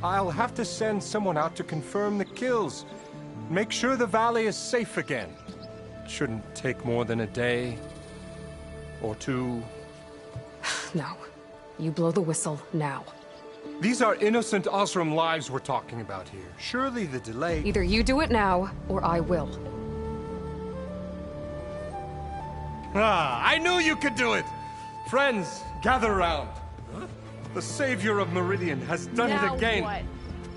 I'll have to send someone out to confirm the kills. Make sure the valley is safe again. shouldn't take more than a day or two. No. You blow the whistle now. These are innocent Osram lives we're talking about here. Surely the delay... Either you do it now, or I will. Ah, I knew you could do it! Friends, gather round. The savior of Meridian has done it again. What?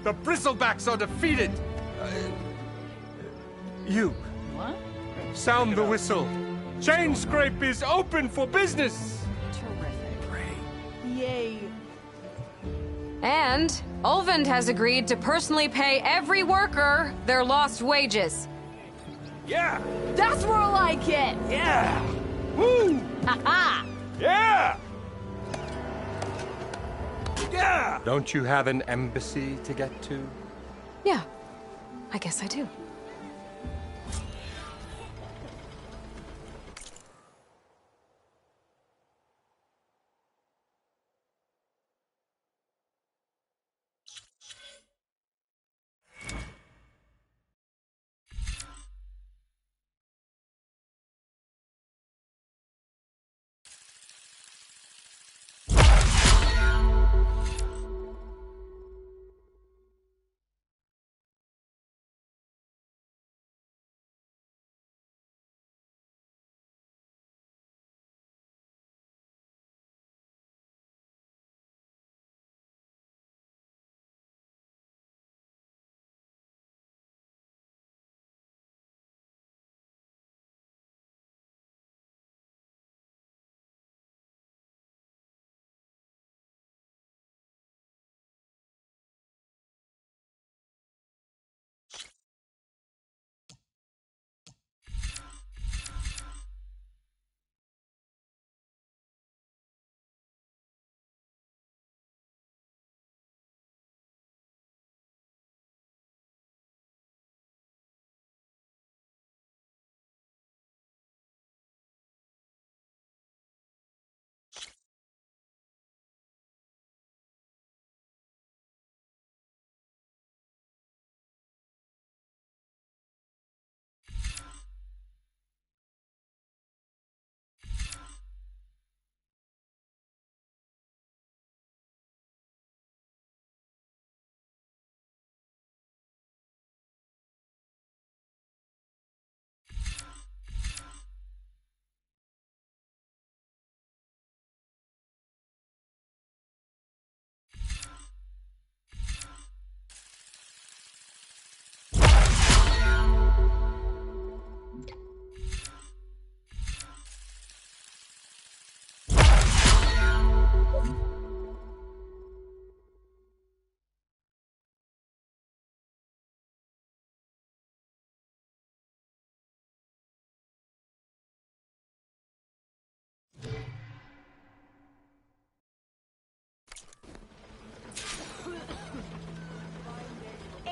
The Bristlebacks are defeated. You. What? Sound the whistle. Chain Scrape is open for business. Terrific. Yay. And Ulvund has agreed to personally pay every worker their lost wages. Yeah! That's more like it! Yeah! Woo! Ha-ha! Yeah! Yeah! Don't you have an embassy to get to? Yeah, I guess I do.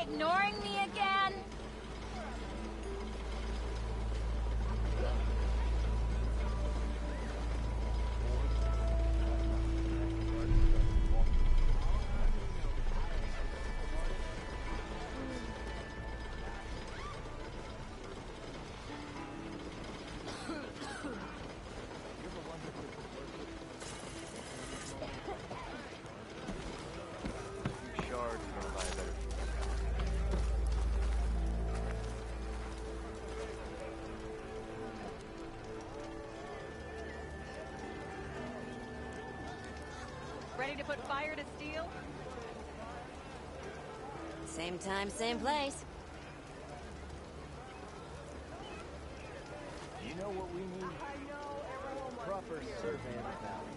Ignoring me again? Ready to put fire to steel? Same time, same place. You know what we need? Proper survey of the valley.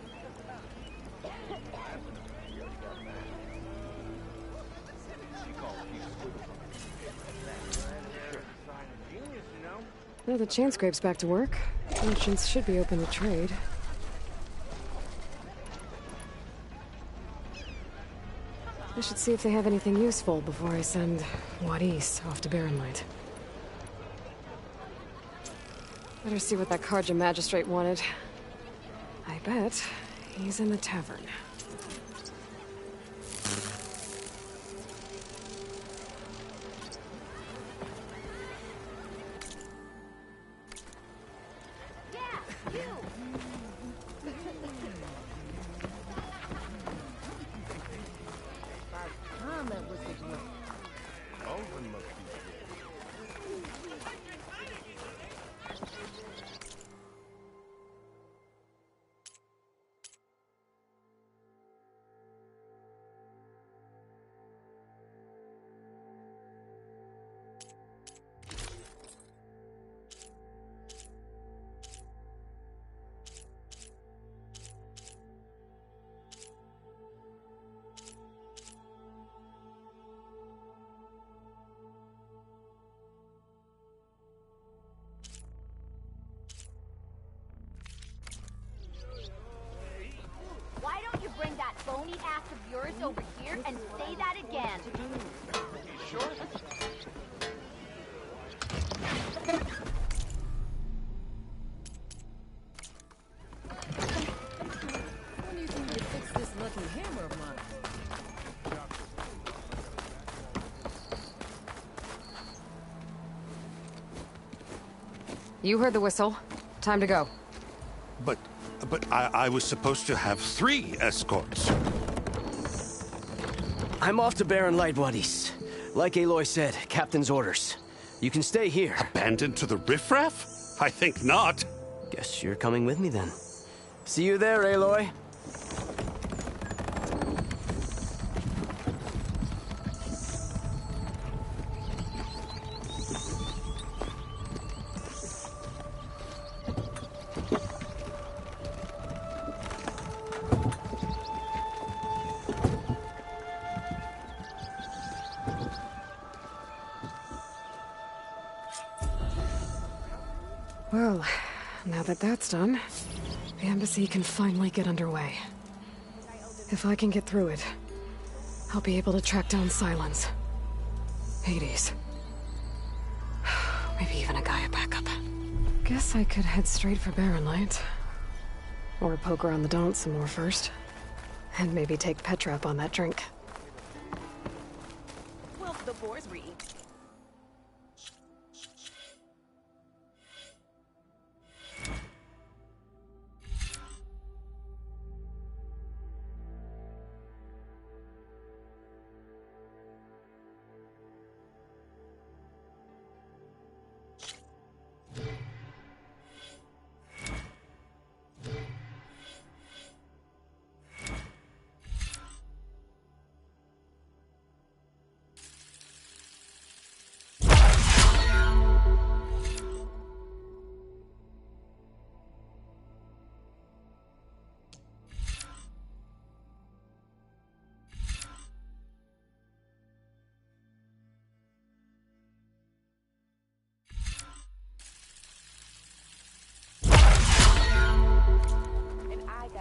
Genius, you know? Now the chain scrape's back to work. Merchants should be open to trade. I should see if they have anything useful before I send Wadis off to Barren Light. Better see what that Karja magistrate wanted. I bet he's in the tavern. ass of yours over here and say that again. Sure? When do you think you fix this lucky hammer of mine? You heard the whistle. Time to go. But I was supposed to have 3 escorts. I'm off to Barren Light, buddies. Like Aloy said, Captain's orders. You can stay here. Abandoned to the riffraff? I think not. Guess you're coming with me then. See you there, Aloy. Well, now that that's done, the embassy can finally get underway. If I can get through it, I'll be able to track down Silence, Hades, maybe even a Gaia backup. Guess I could head straight for Barren Light. Or poke around the Daunt some more first. And maybe take Petra up on that drink. Well, the boars were eating.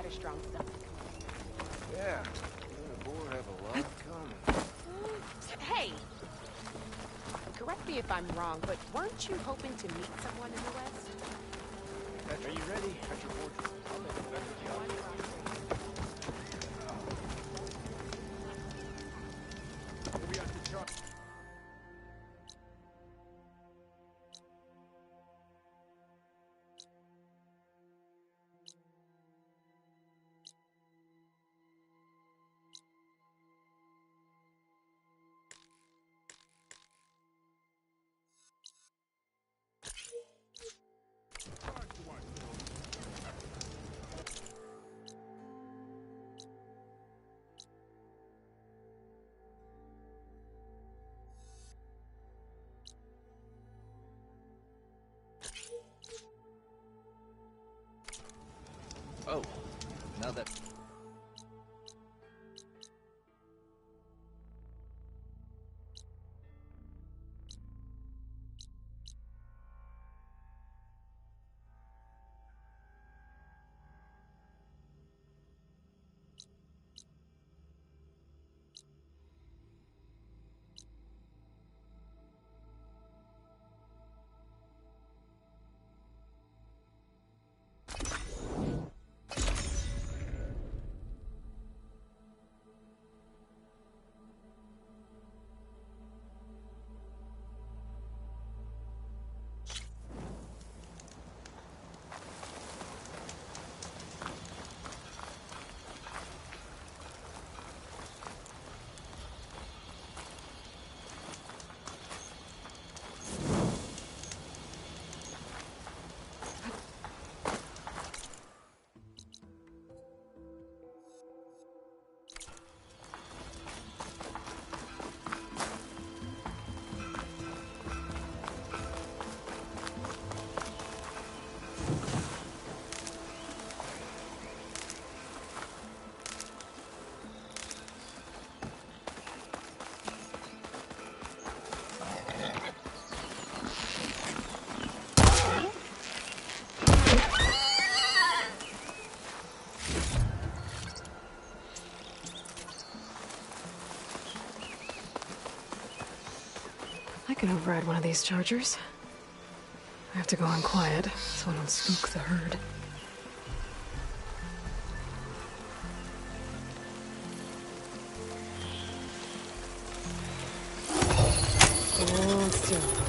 Strong stuff. Yeah, the boar have a lot coming. Hey! Correct me if I'm wrong, but weren't you hoping to meet someone in the West? Are you ready? At your fortress. I'll make a better job. We'll be at the chart. Oh, now that... can override one of these chargers. I have to go on quiet, so I don't spook the herd. Hold still.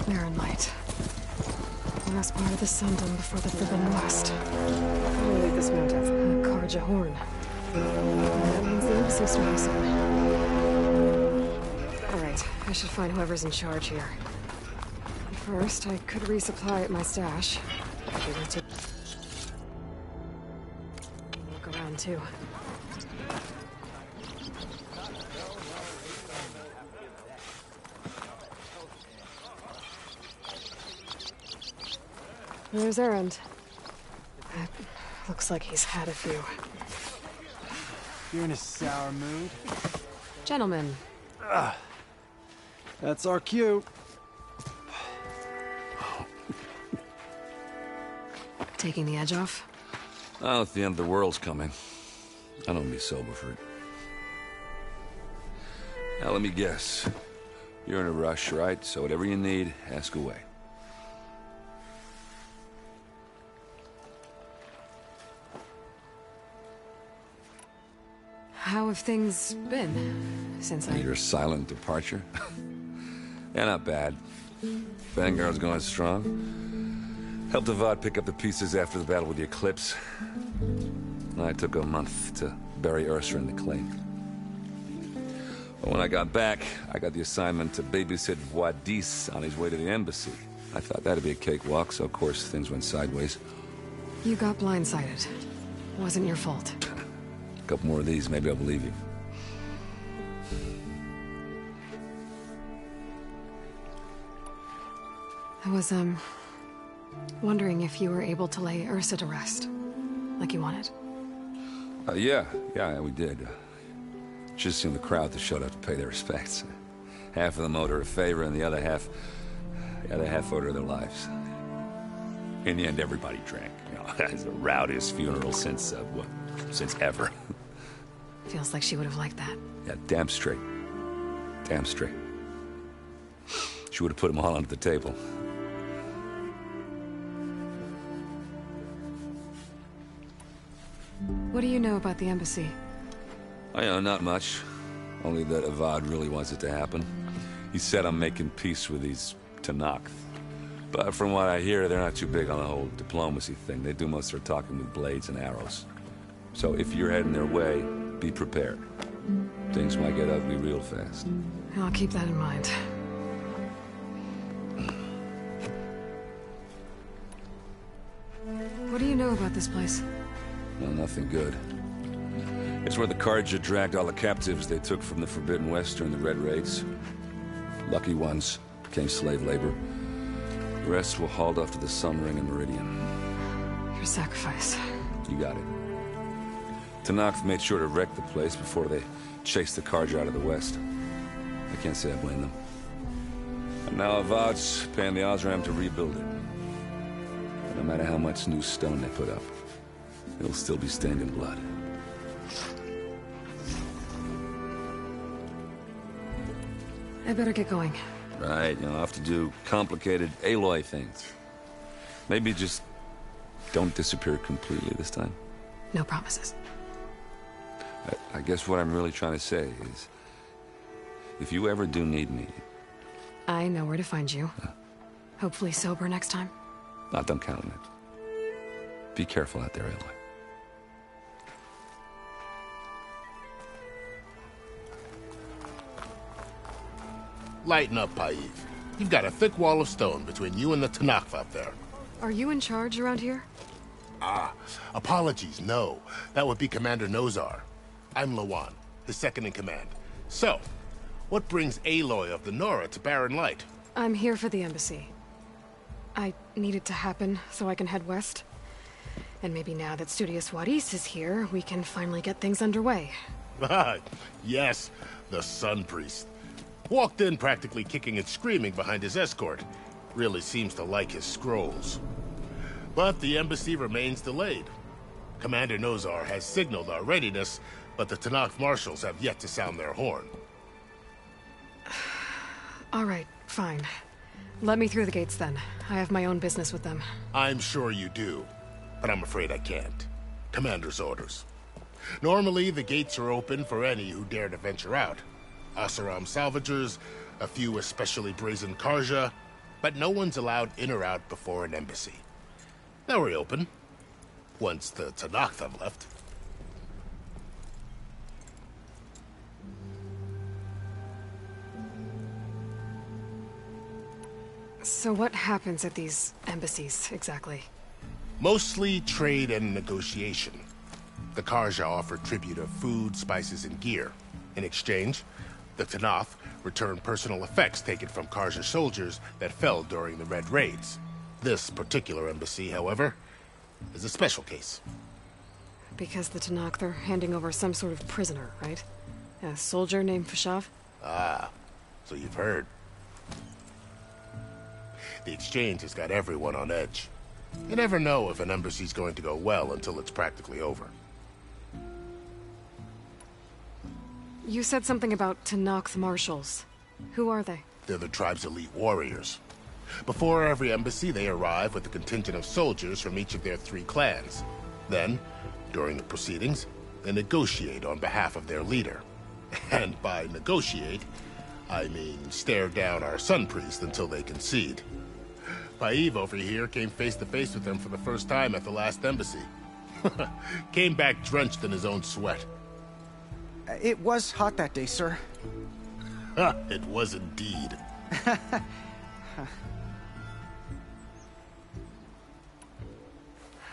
Barren light. Last part of the Sundom before the Forbidden West. I'll leave this mountain. Karja Horn. That means the embassy still has some. Alright, I should find whoever's in charge here. First, I could resupply at my stash. Look around too. There's Erend. Looks like he's had a few. You're in a sour mood? Gentlemen. That's our cue. Taking the edge off? Oh, if the end of the world's coming, I don't be sober for it. Now, let me guess. You're in a rush, right? So whatever you need, ask away. How have things been since Your silent departure? Yeah, not bad. Vanguard's going strong. Helped Avad pick up the pieces after the battle with the Eclipse. I took a month to bury Ursa in the claim. But when I got back, I got the assignment to babysit Wadis on his way to the embassy. I thought that'd be a cakewalk, so of course things went sideways. You got blindsided. Wasn't your fault. A couple more of these, maybe I'll believe you. I was, wondering if you were able to lay Ursa to rest, like you wanted. Yeah, we did. Just seen the crowd that showed up to pay their respects. Half of them owed her a favor, and the other half owed her their lives. In the end, everybody drank. You know, it's the rowdiest funeral since ever. Feels like she would have liked that. Yeah, damn straight. Damn straight. She would have put them all under the table. What do you know about the embassy? I know not much. Only that Avad really wants it to happen. He said I'm making peace with these Tenakth. But from what I hear, they're not too big on the whole diplomacy thing. They do most of their talking with blades and arrows. So if you're heading their way, be prepared. Things might get ugly real fast. I'll keep that in mind. What do you know about this place? Well, nothing good. It's where the Carja dragged all the captives they took from the Forbidden West during the Red Raids. Lucky ones became slave labor. The rest were hauled off to the Sun Ring and Meridian. Your sacrifice. You got it. Tenakth made sure to wreck the place before they chased the Carja out of the West. I can't say I blame them. And now Avad's paying the Osram to rebuild it. No matter how much new stone they put up, it'll still be stained in blood. I better get going. Right, you'll have to do complicated Aloy things. Maybe just don't disappear completely this time. No promises. I guess what I'm really trying to say is, if you ever do need me... I know where to find you. Hopefully sober next time. Not done counting it. Be careful out there, Aloy. Lighten up, Paiv. You've got a thick wall of stone between you and the Tenakth out there. Are you in charge around here? Ah, apologies, no. That would be Commander Nozar. I'm Lawan, his second in command. So, what brings Aloy of the Nora to Barren Light? I'm here for the embassy. I need it to happen so I can head west. And maybe now that Studious Wadis is here, we can finally get things underway. Yes, the Sun Priest. Walked in practically kicking and screaming behind his escort. Really seems to like his scrolls. But the embassy remains delayed. Commander Nozar has signaled our readiness, but the Tenakth marshals have yet to sound their horn. All right, fine. Let me through the gates then. I have my own business with them. I'm sure you do, but I'm afraid I can't. Commander's orders. Normally, the gates are open for any who dare to venture out. Oseram salvagers, a few especially brazen Carja, but no one's allowed in or out before an embassy. They'll reopen, once the Tenakth have left. So what happens at these embassies, exactly? Mostly trade and negotiation. The Carja offer tribute of food, spices, and gear. In exchange, the Tenakth return personal effects taken from Carja soldiers that fell during the Red Raids. This particular embassy, however, is a special case. Because the Tenakth are handing over some sort of prisoner, right? A soldier named Fashav? Ah, so you've heard. The exchange has got everyone on edge. You never know if an embassy's going to go well until it's practically over. You said something about Tenakth marshals. Who are they? They're the tribe's elite warriors. Before every embassy, they arrive with a contingent of soldiers from each of their 3 clans. Then, during the proceedings, they negotiate on behalf of their leader. And by negotiate, I mean stare down our Sun Priest until they concede. Paiv over here came face to face with them for the first time at the last embassy. Came back drenched in his own sweat. It was hot that day, sir. It was indeed.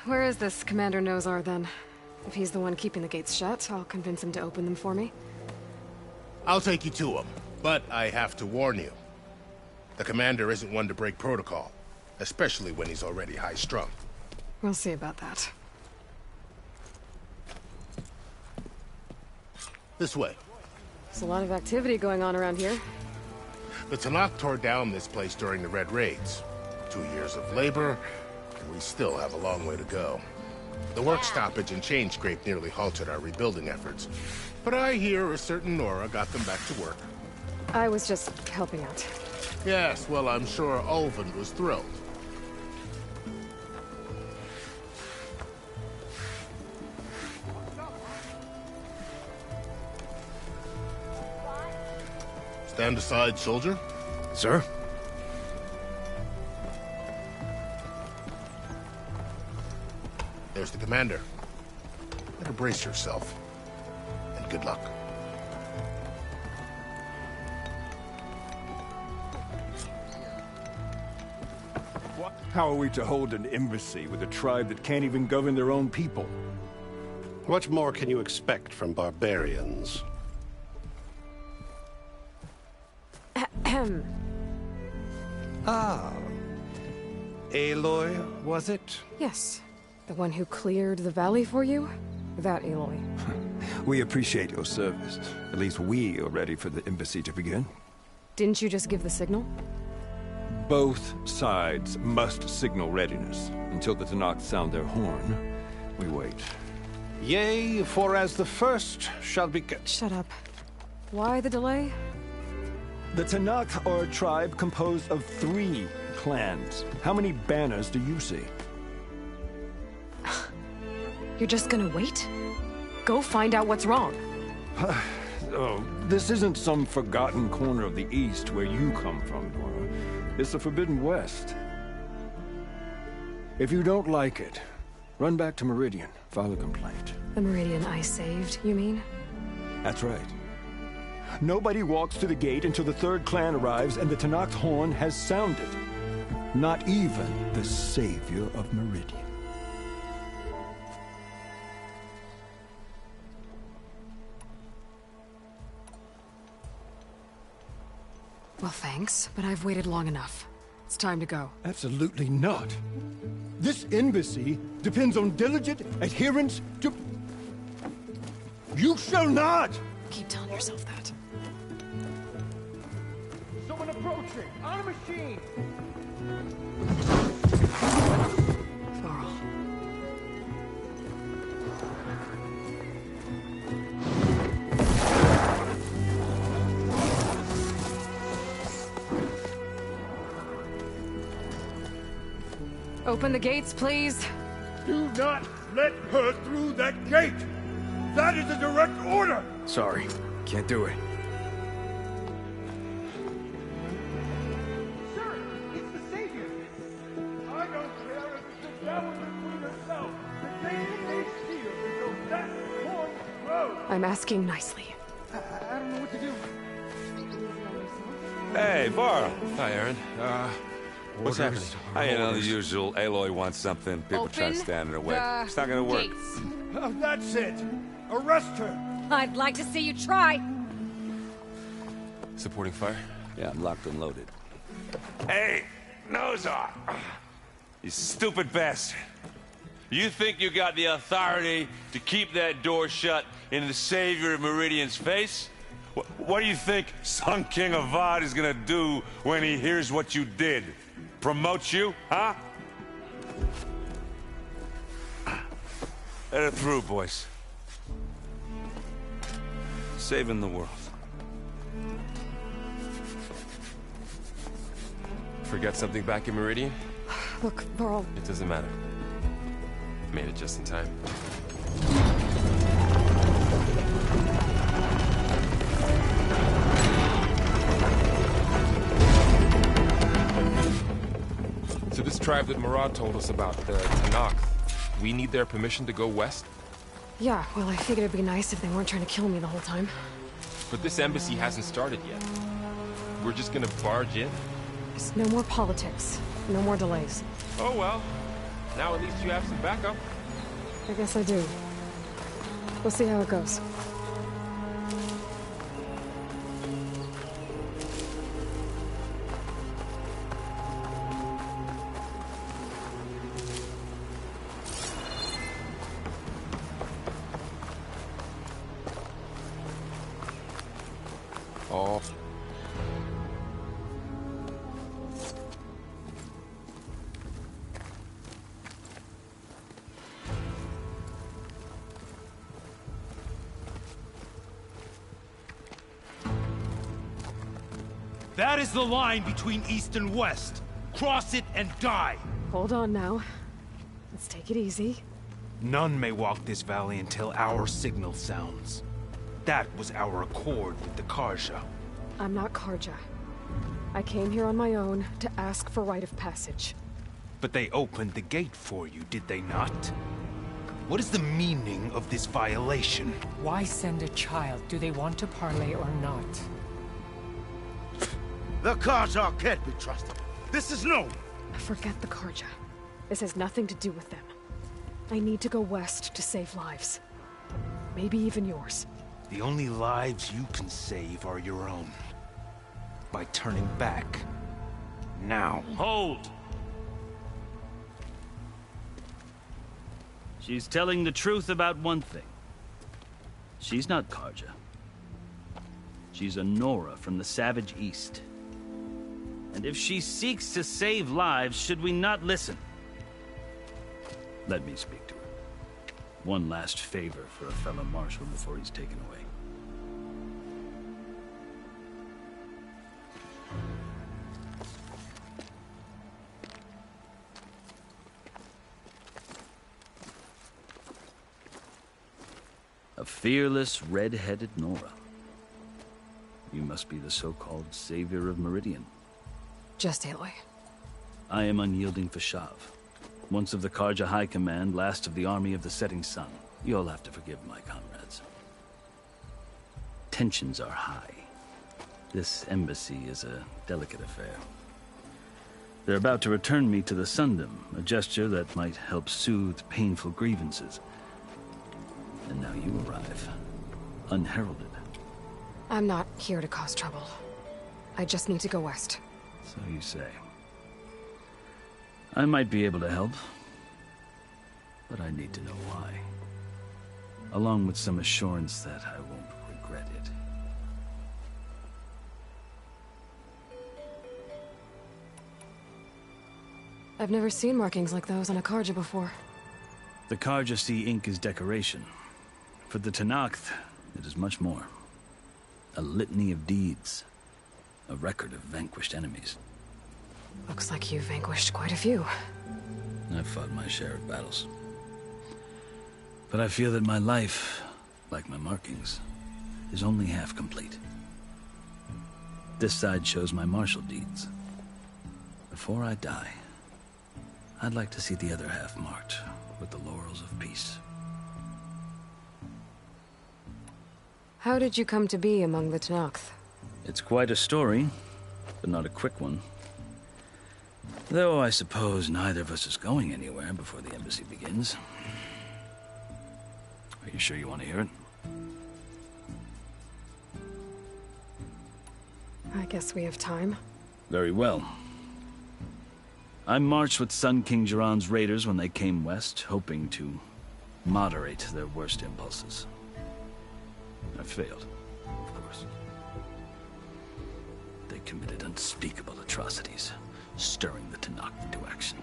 Where is this Commander Nozar, then? If he's the one keeping the gates shut, I'll convince him to open them for me. I'll take you to him, but I have to warn you. The commander isn't one to break protocol, especially when he's already high-strung. We'll see about that. This way. There's a lot of activity going on around here. The Tenakth tore down this place during the Red Raids. 2 years of labor, and we still have a long way to go. The work stoppage and chain scrape nearly halted our rebuilding efforts. But I hear a certain Nora got them back to work. I was just helping out. Yes, well, I'm sure Ulvund was thrilled. Stand aside, soldier. Sir? There's the commander. Better brace yourself. And good luck. How are we to hold an embassy with a tribe that can't even govern their own people? What more can you expect from barbarians? Ah. Aloy, was it? Yes. The one who cleared the valley for you? That Aloy. We appreciate your service. At least we are ready for the embassy to begin. Didn't you just give the signal? Both sides must signal readiness. Until the Tanakh sound their horn, we wait. Yea, for as the first shall be... Shut up. Why the delay? The Tanakh are a tribe composed of 3 clans. How many banners do you see? You're just gonna wait? Go find out what's wrong. Oh, this isn't some forgotten corner of the East where you come from, Dora. It's the Forbidden West. If you don't like it, run back to Meridian, file a complaint. The Meridian I saved, you mean? That's right. Nobody walks to the gate until the 3rd clan arrives and the Tanakh's horn has sounded. Not even the savior of Meridian. Well, thanks, but I've waited long enough. It's time to go. Absolutely not. This embassy depends on diligent adherence to... You shall not! Keep telling yourself that. Someone approaching! On a machine! Varl. Open the gates, please. Do not let her through that gate! That is a direct order! Sorry, can't do it. Sir, it's the Savior! I don't care if it's the devil between herself. The day they steal until that horn blows! I'm asking nicely. I don't know what to do. Hey, Varl. Hi, Aaron. What's happening? You know, the usual. Aloy wants something. People try to stand in her way. It's not gonna work. Oh, that's it! Arrest her! I'd like to see you try. Supporting fire? Yeah, I'm locked and loaded. Hey, Nozar! You stupid bastard. You think you got the authority to keep that door shut in the savior of Meridian's face? What do you think Sun King Avad is gonna do when he hears what you did? Promote you, huh? Let her through, boys. Saving the world. Forget something back in Meridian? Look, Varl. It doesn't matter. Made it just in time. So this tribe that Murad told us about, the Tanakh, we need their permission to go west? Yeah, well, I figured it'd be nice if they weren't trying to kill me the whole time. But this embassy hasn't started yet. We're just gonna barge in? Just no more politics. No more delays. Oh well. Now at least you have some backup. I guess I do. We'll see how it goes. Oh. That is the line between East and West. Cross it and die. Hold on now. Let's take it easy. None may walk this valley until our signal sounds. That was our accord with the Karja. I'm not Karja. I came here on my own to ask for rite of passage. But they opened the gate for you, did they not? What is the meaning of this violation? Why send a child? Do they want to parley or not? The Karja can't be trusted. This is known. Forget the Karja. This has nothing to do with them. I need to go west to save lives. Maybe even yours. The only lives you can save are your own. By turning back. Now. Hold! She's telling the truth about one thing. She's not Karja. She's a Nora from the Savage East. And if she seeks to save lives, should we not listen? Let me speak to her. One last favor for a fellow marshal before he's taken away. A fearless, red-headed Nora. You must be the so-called savior of Meridian. Just Aloy. I am unyielding Fashav. Once of the Karja High Command, last of the army of the setting sun. You'll have to forgive my comrades. Tensions are high. This embassy is a delicate affair. They're about to return me to the Sundom, a gesture that might help soothe painful grievances. And now you arrive, unheralded. I'm not here to cause trouble. I just need to go west. So you say. I might be able to help, but I need to know why. Along with some assurance that I won't regret it. I've never seen markings like those on a Karja before. The Karja see ink as decoration. For the Tenakth, it is much more. A litany of deeds. A record of vanquished enemies. Looks like you've vanquished quite a few. I've fought my share of battles. But I feel that my life, like my markings, is only half complete. This side shows my martial deeds. Before I die, I'd like to see the other half marked with the laurels of peace. How did you come to be among the Tenakth? It's quite a story, but not a quick one. Though I suppose neither of us is going anywhere before the embassy begins. Are you sure you want to hear it? I guess we have time. Very well. I marched with Sun King Jiran's raiders when they came west, hoping to moderate their worst impulses. I failed, of course. They committed unspeakable atrocities, stirring the Tenakth into action.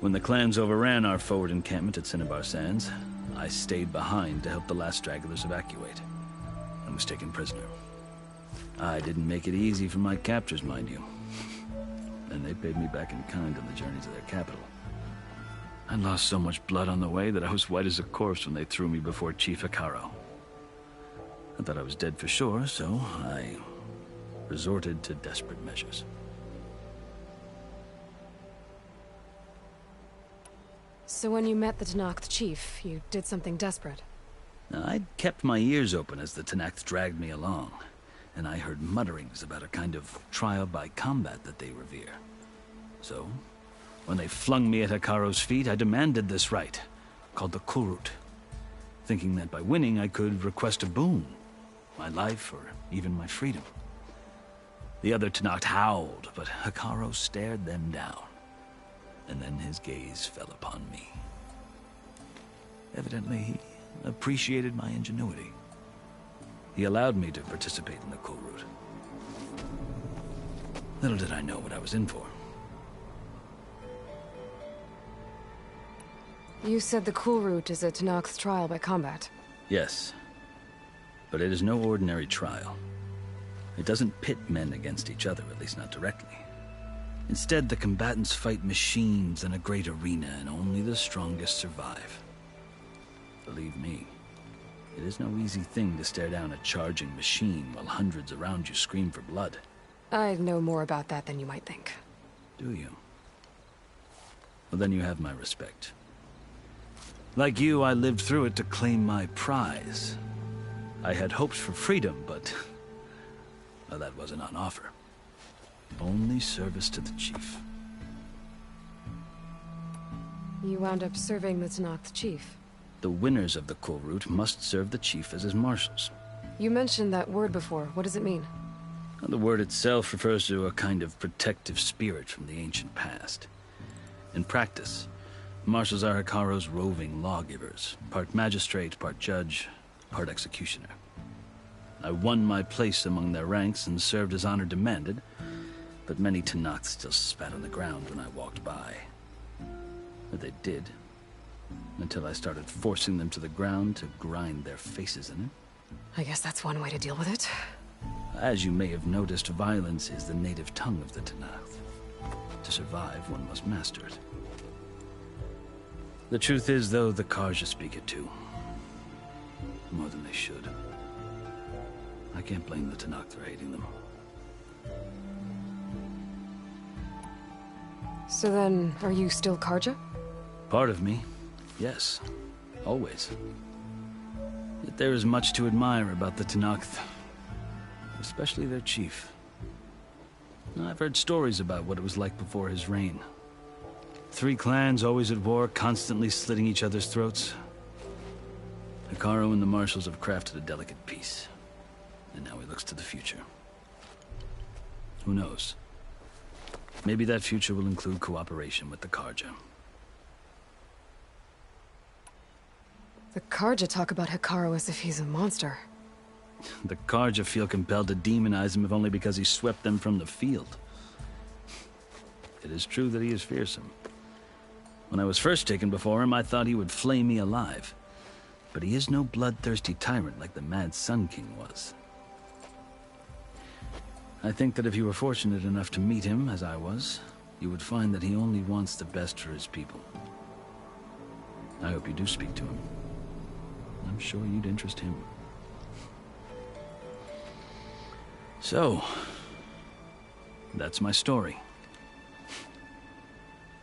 When the clans overran our forward encampment at Cinnabar Sands, I stayed behind to help the last stragglers evacuate, and was taken prisoner. I didn't make it easy for my captors, mind you. And they paid me back in kind on the journey to their capital. I lost so much blood on the way that I was white as a corpse when they threw me before Chief Hekaro. I thought I was dead for sure, so I resorted to desperate measures. So when you met the Tenakth chief, you did something desperate? I'd kept my ears open as the Tenakth dragged me along, and I heard mutterings about a kind of trial by combat that they revere. So, when they flung me at Hekaro's feet, I demanded this rite, called the Kulrut, thinking that by winning I could request a boon, my life or even my freedom. The other Tenakth howled, but Hekaro stared them down, and then his gaze fell upon me. Evidently, he appreciated my ingenuity. He allowed me to participate in the Kulrut. Little did I know what I was in for. You said the Kulrut is a Tenakth trial by combat. Yes, but it is no ordinary trial. It doesn't pit men against each other, at least not directly. Instead, the combatants fight machines in a great arena, and only the strongest survive. Believe me, It is no easy thing to stare down a charging machine while hundreds around you scream for blood. I know more about that than you might think. Do you? Well, then you have my respect. Like you, I lived through it to claim my prize. I had hoped for freedom, but... well, that wasn't on offer. Only service to the chief. You wound up serving the Tenakth chief. The winners of the Cool Route must serve the chief as his marshals. You mentioned that word before. What does it mean? The word itself refers to a kind of protective spirit from the ancient past. In practice, marshals are Hikaru's roving lawgivers, part magistrate, part judge, part executioner. I won my place among their ranks and served as honor demanded, but many Tenakth still spat on the ground when I walked by. But they did, until I started forcing them to the ground to grind their faces in it. I guess that's one way to deal with it. As you may have noticed, violence is the native tongue of the Tenakth. To survive, one must master it. The truth is, though, the Karja speak it too. More than they should. I can't blame the Tenakth for hating them. So then, are you still Karja? Part of me, yes. Always. Yet there is much to admire about the Tenakth. Especially their chief. I've heard stories about what it was like before his reign. 3 clans always at war, constantly slitting each other's throats. Hikaru and the marshals have crafted a delicate peace. And now he looks to the future. Who knows? Maybe that future will include cooperation with the Karja. The Karja talk about Hikaru as if he's a monster. The Karja feel compelled to demonize him if only because he swept them from the field. It is true that he is fearsome. When I was first taken before him, I thought he would flay me alive. But he is no bloodthirsty tyrant like the Mad Sun King was. I think that if you were fortunate enough to meet him, as I was, you would find that he only wants the best for his people. I hope you do speak to him. I'm sure you'd interest him. So, that's my story.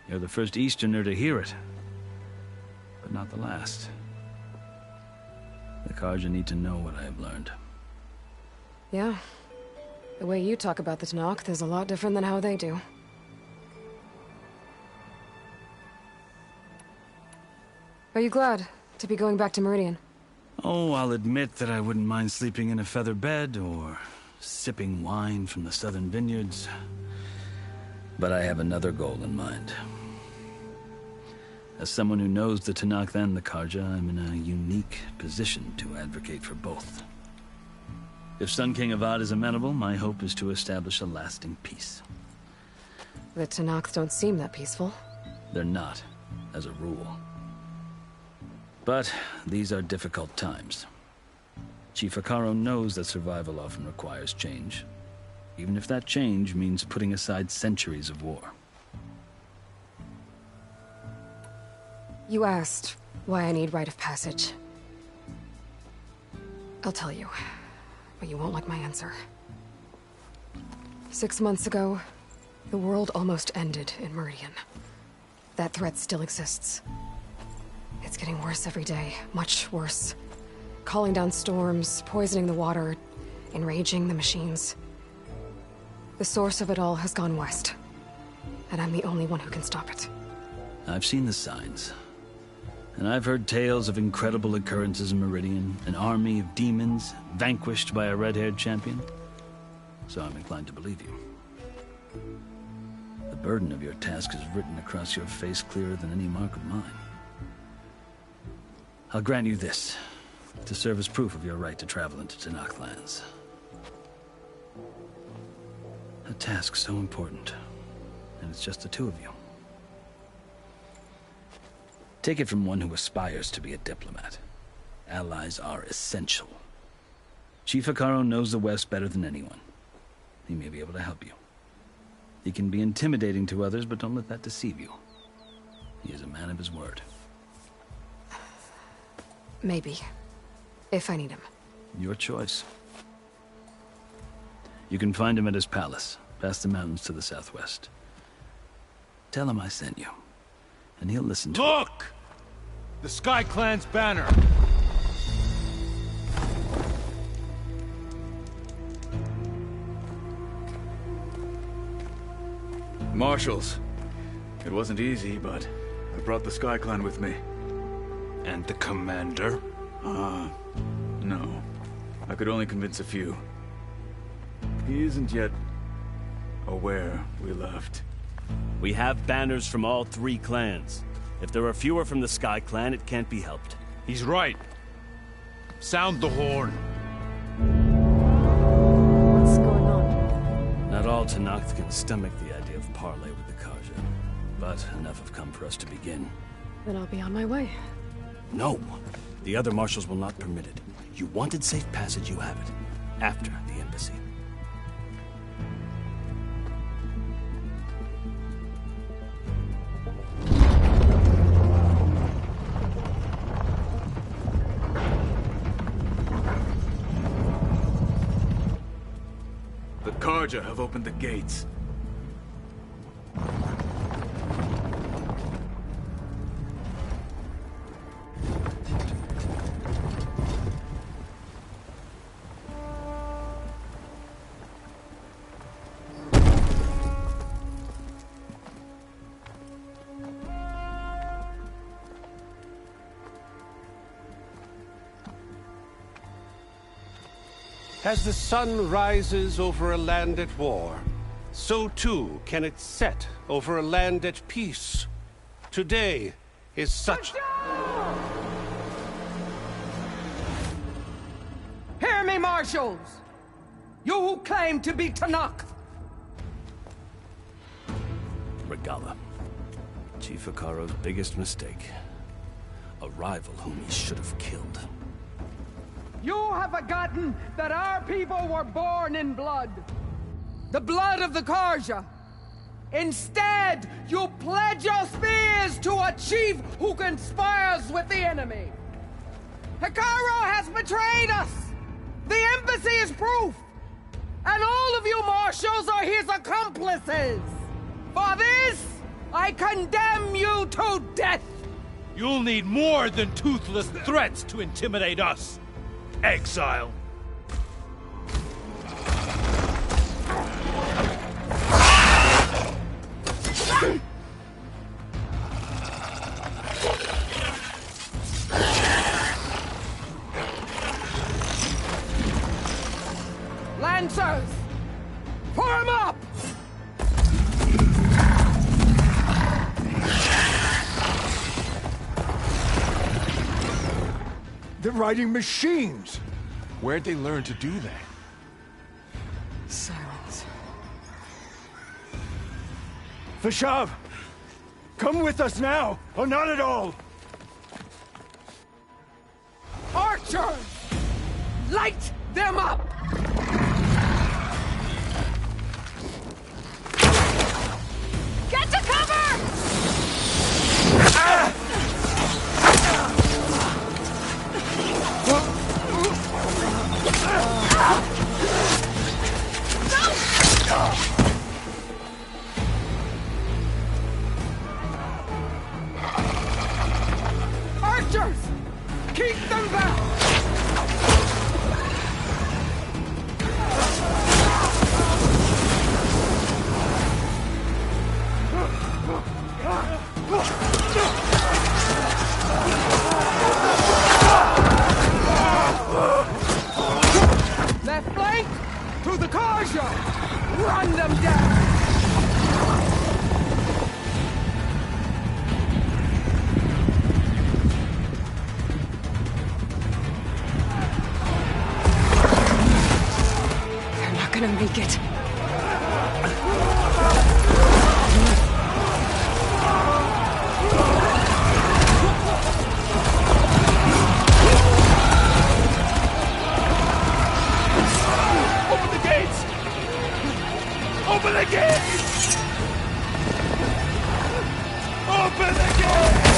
You're the first Easterner to hear it, but not the last. The Karja need to know what I have learned. Yeah. The way you talk about the Tenakth is a lot different than how they do. Are you glad to be going back to Meridian? Oh, I'll admit that I wouldn't mind sleeping in a feather bed or sipping wine from the southern vineyards. But I have another goal in mind. As someone who knows the Tenakth and the Karja, I'm in a unique position to advocate for both. If Sun King Avad is amenable, my hope is to establish a lasting peace. The Tenakth don't seem that peaceful. They're not, as a rule. But these are difficult times. Chief Hikaru knows that survival often requires change, even if that change means putting aside centuries of war. You asked why I need rite of passage. I'll tell you, but you won't like my answer. 6 months ago, the world almost ended in Meridian. That threat still exists. It's getting worse every day, much worse. Calling down storms, poisoning the water, enraging the machines. The source of it all has gone west, and I'm the only one who can stop it. I've seen the signs. And I've heard tales of incredible occurrences in Meridian, an army of demons vanquished by a red-haired champion. So I'm inclined to believe you. The burden of your task is written across your face clearer than any mark of mine. I'll grant you this, to serve as proof of your right to travel into Tenakth lands. A task so important, and it's just the two of you. Take it from one who aspires to be a diplomat. Allies are essential. Chief Hikaru knows the West better than anyone. He may be able to help you. He can be intimidating to others, but don't let that deceive you. He is a man of his word. Maybe. If I need him. Your choice. You can find him at his palace, past the mountains to the southwest. Tell him I sent you, and he'll listen to Look! The Sky Clan's banner! Marshals. It wasn't easy, but I brought the Sky Clan with me. And the commander? No. I could only convince a few. He isn't yet aware we left. We have banners from all 3 clans. If there are fewer from the Sky Clan, it can't be helped. He's right. Sound the horn. What's going on? Not all Tenakth can stomach the idea of parley with the Karja, but enough have come for us to begin. Then I'll be on my way. No! The other marshals will not permit it. You wanted safe passage, you have it. After the embassy. The Karja have opened the gates. As the sun rises over a land at war, so too can it set over a land at peace. Today is such... Hear me, marshals! You who claim to be Tenakth! Regala. Chief Hikaro's biggest mistake. A rival whom he should have killed. You have forgotten that our people were born in blood. The blood of the Karja. Instead, you pledge your spears to a chief who conspires with the enemy. Hikaro has betrayed us! The embassy is proof! And all of you marshals are his accomplices! For this, I condemn you to death! You'll need more than toothless threats to intimidate us. Exile. Lancers! Form up! They're riding machines! Where'd they learn to do that? Silence. Vashav! Come with us now, or not at all! Archers! Light them up! Get to cover! Ah! Archers! Keep them back! Left flank to the Karja! Run them down! They're not gonna make it. Open the gates! Open the gates! Open the gates!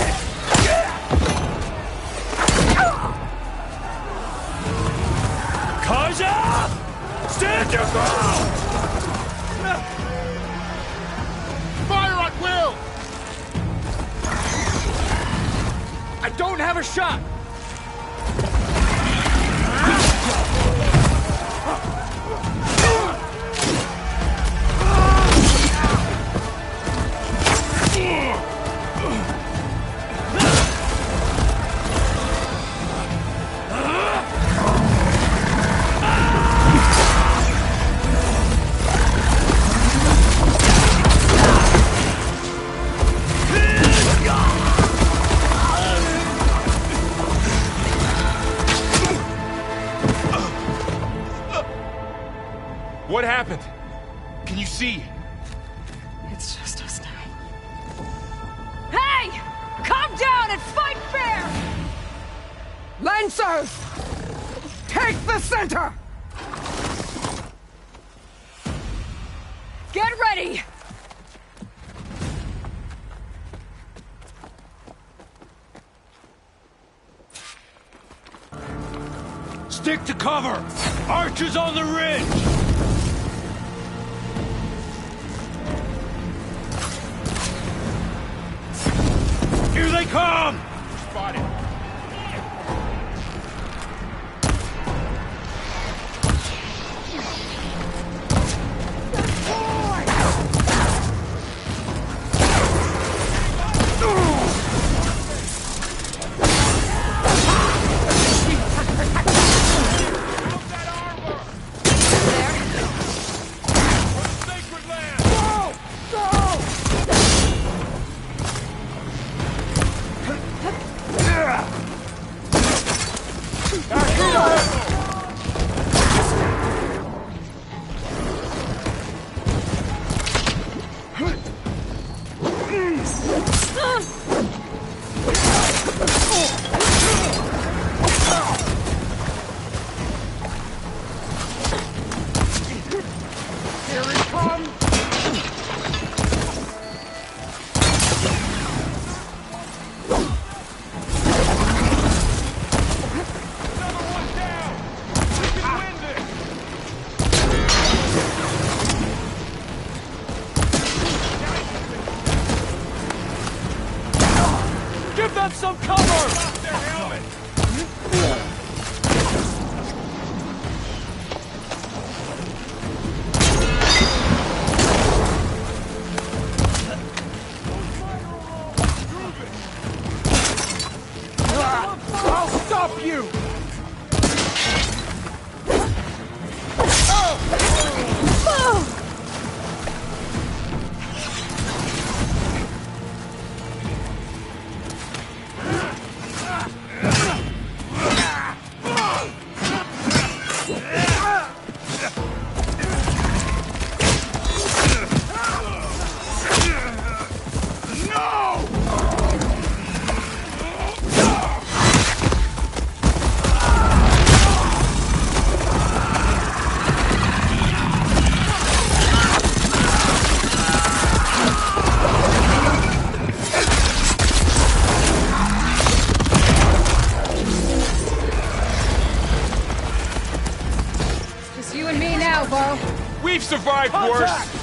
have a shot! What happened? Can you see? It's just us now. Hey! Calm down and fight fair! Lancers! Take the center! Get ready! Stick to cover! Archers on the ridge! Here they come! Spotted. Give them some cover! Their helmet! I'll stop you! We've survived worse!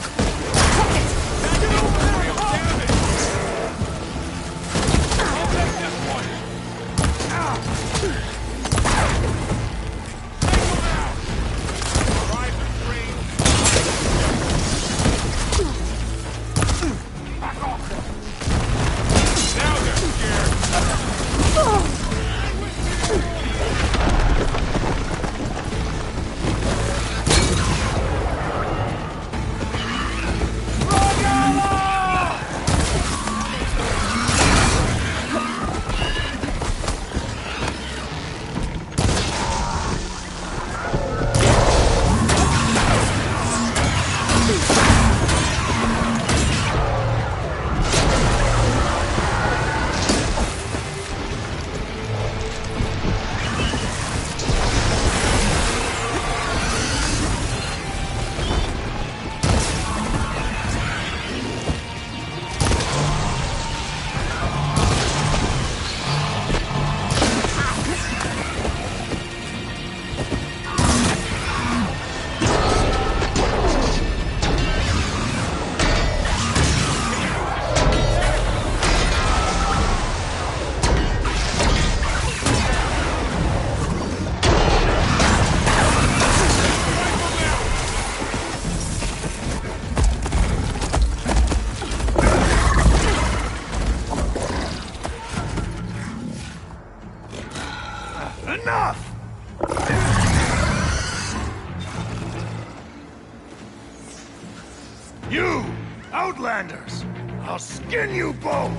else, I'll skin you both!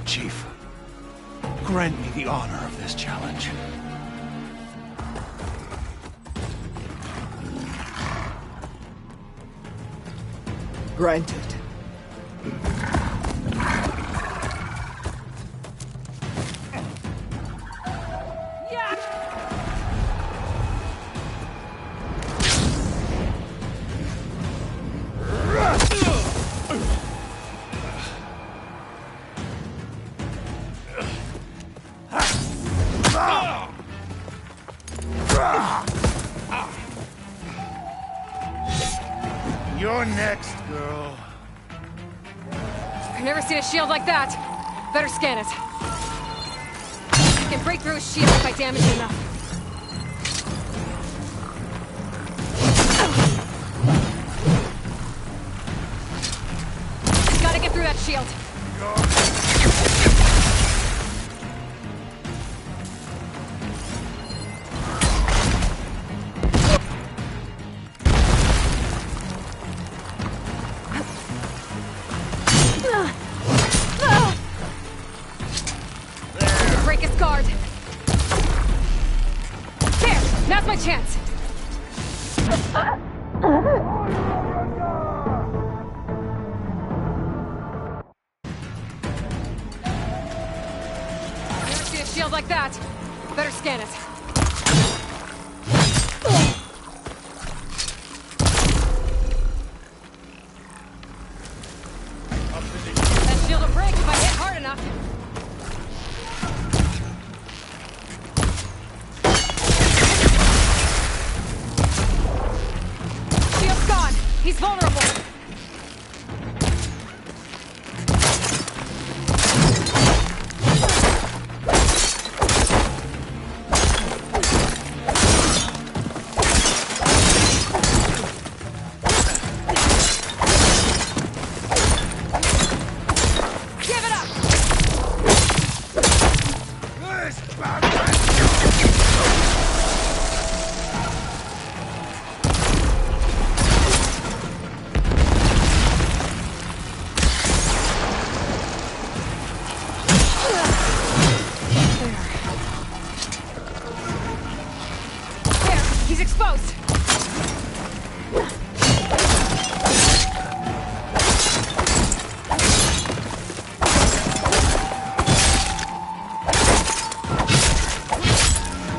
Chief, grant me the honor of this challenge. Granted. You're next, girl. I've never seen a shield like that. Better scan it. You can break through a shield if I damage it enough. Gotta get through that shield. Break his guard. There! Now's my chance! Never seen a shield like that. Better scan it. That shield will break if I hit hard enough. Shield's gone. He's vulnerable. Give it up! There, he's exposed.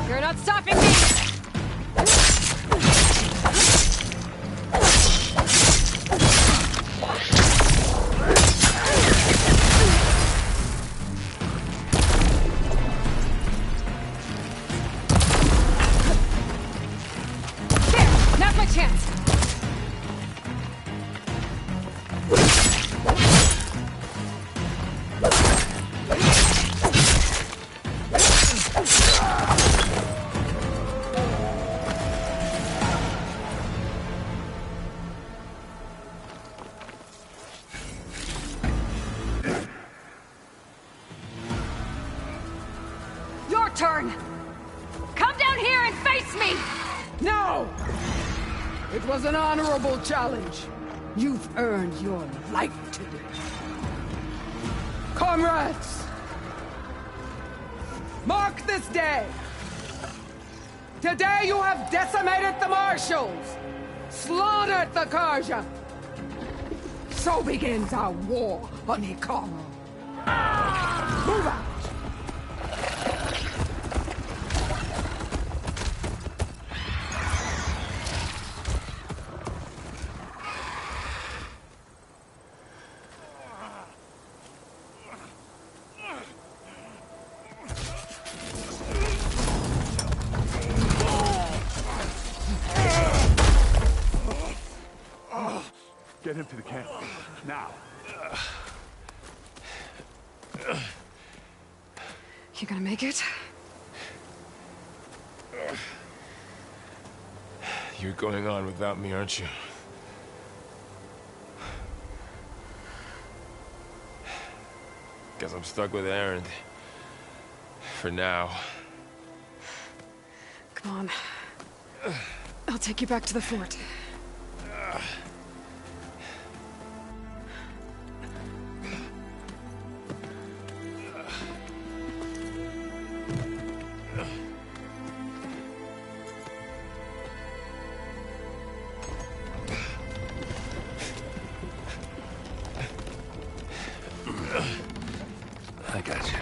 You're not stopping me. There, now's my chance. Your turn. Come down here and face me. No! It was an honorable challenge. You've earned your life today. Comrades! Mark this day! Today you have decimated the Marshals! Slaughtered the Karja! So begins our war on Hikaru. Move out! Get him to the camp. Now. You gonna make it? You're going on without me, aren't you? Guess I'm stuck with Erend. For now. Come on. I'll take you back to the fort. I got you.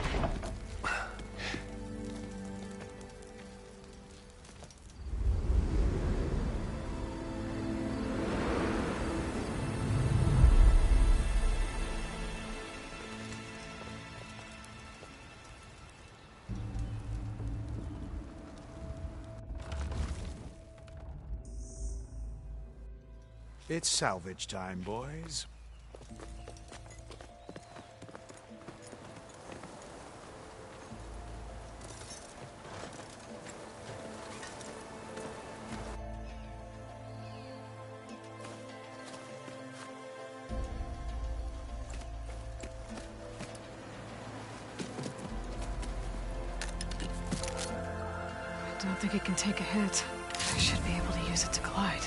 It's salvage time, boys. I don't think it can take a hit. I should be able to use it to glide.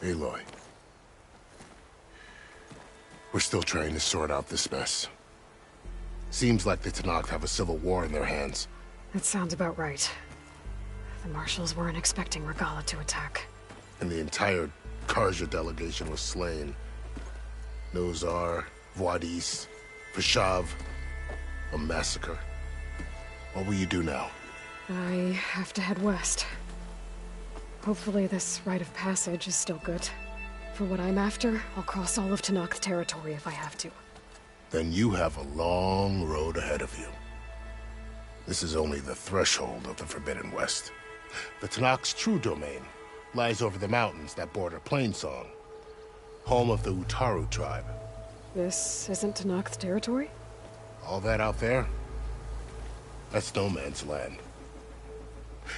Aloy. We're still trying to sort out this mess. Seems like the Tenakth have a civil war in their hands. That sounds about right. The marshals weren't expecting Regalla to attack. And the entire Karja delegation was slain. Nozar, Wadis, Vashav. A massacre. What will you do now? I have to head west. Hopefully this rite of passage is still good. For what I'm after, I'll cross all of Tenakth territory if I have to. Then you have a long road ahead of you. This is only the threshold of the Forbidden West. The Tenakth's true domain lies over the mountains that border Plainsong, home of the Utaru tribe. This isn't Tenakth territory? All that out there? That's no man's land.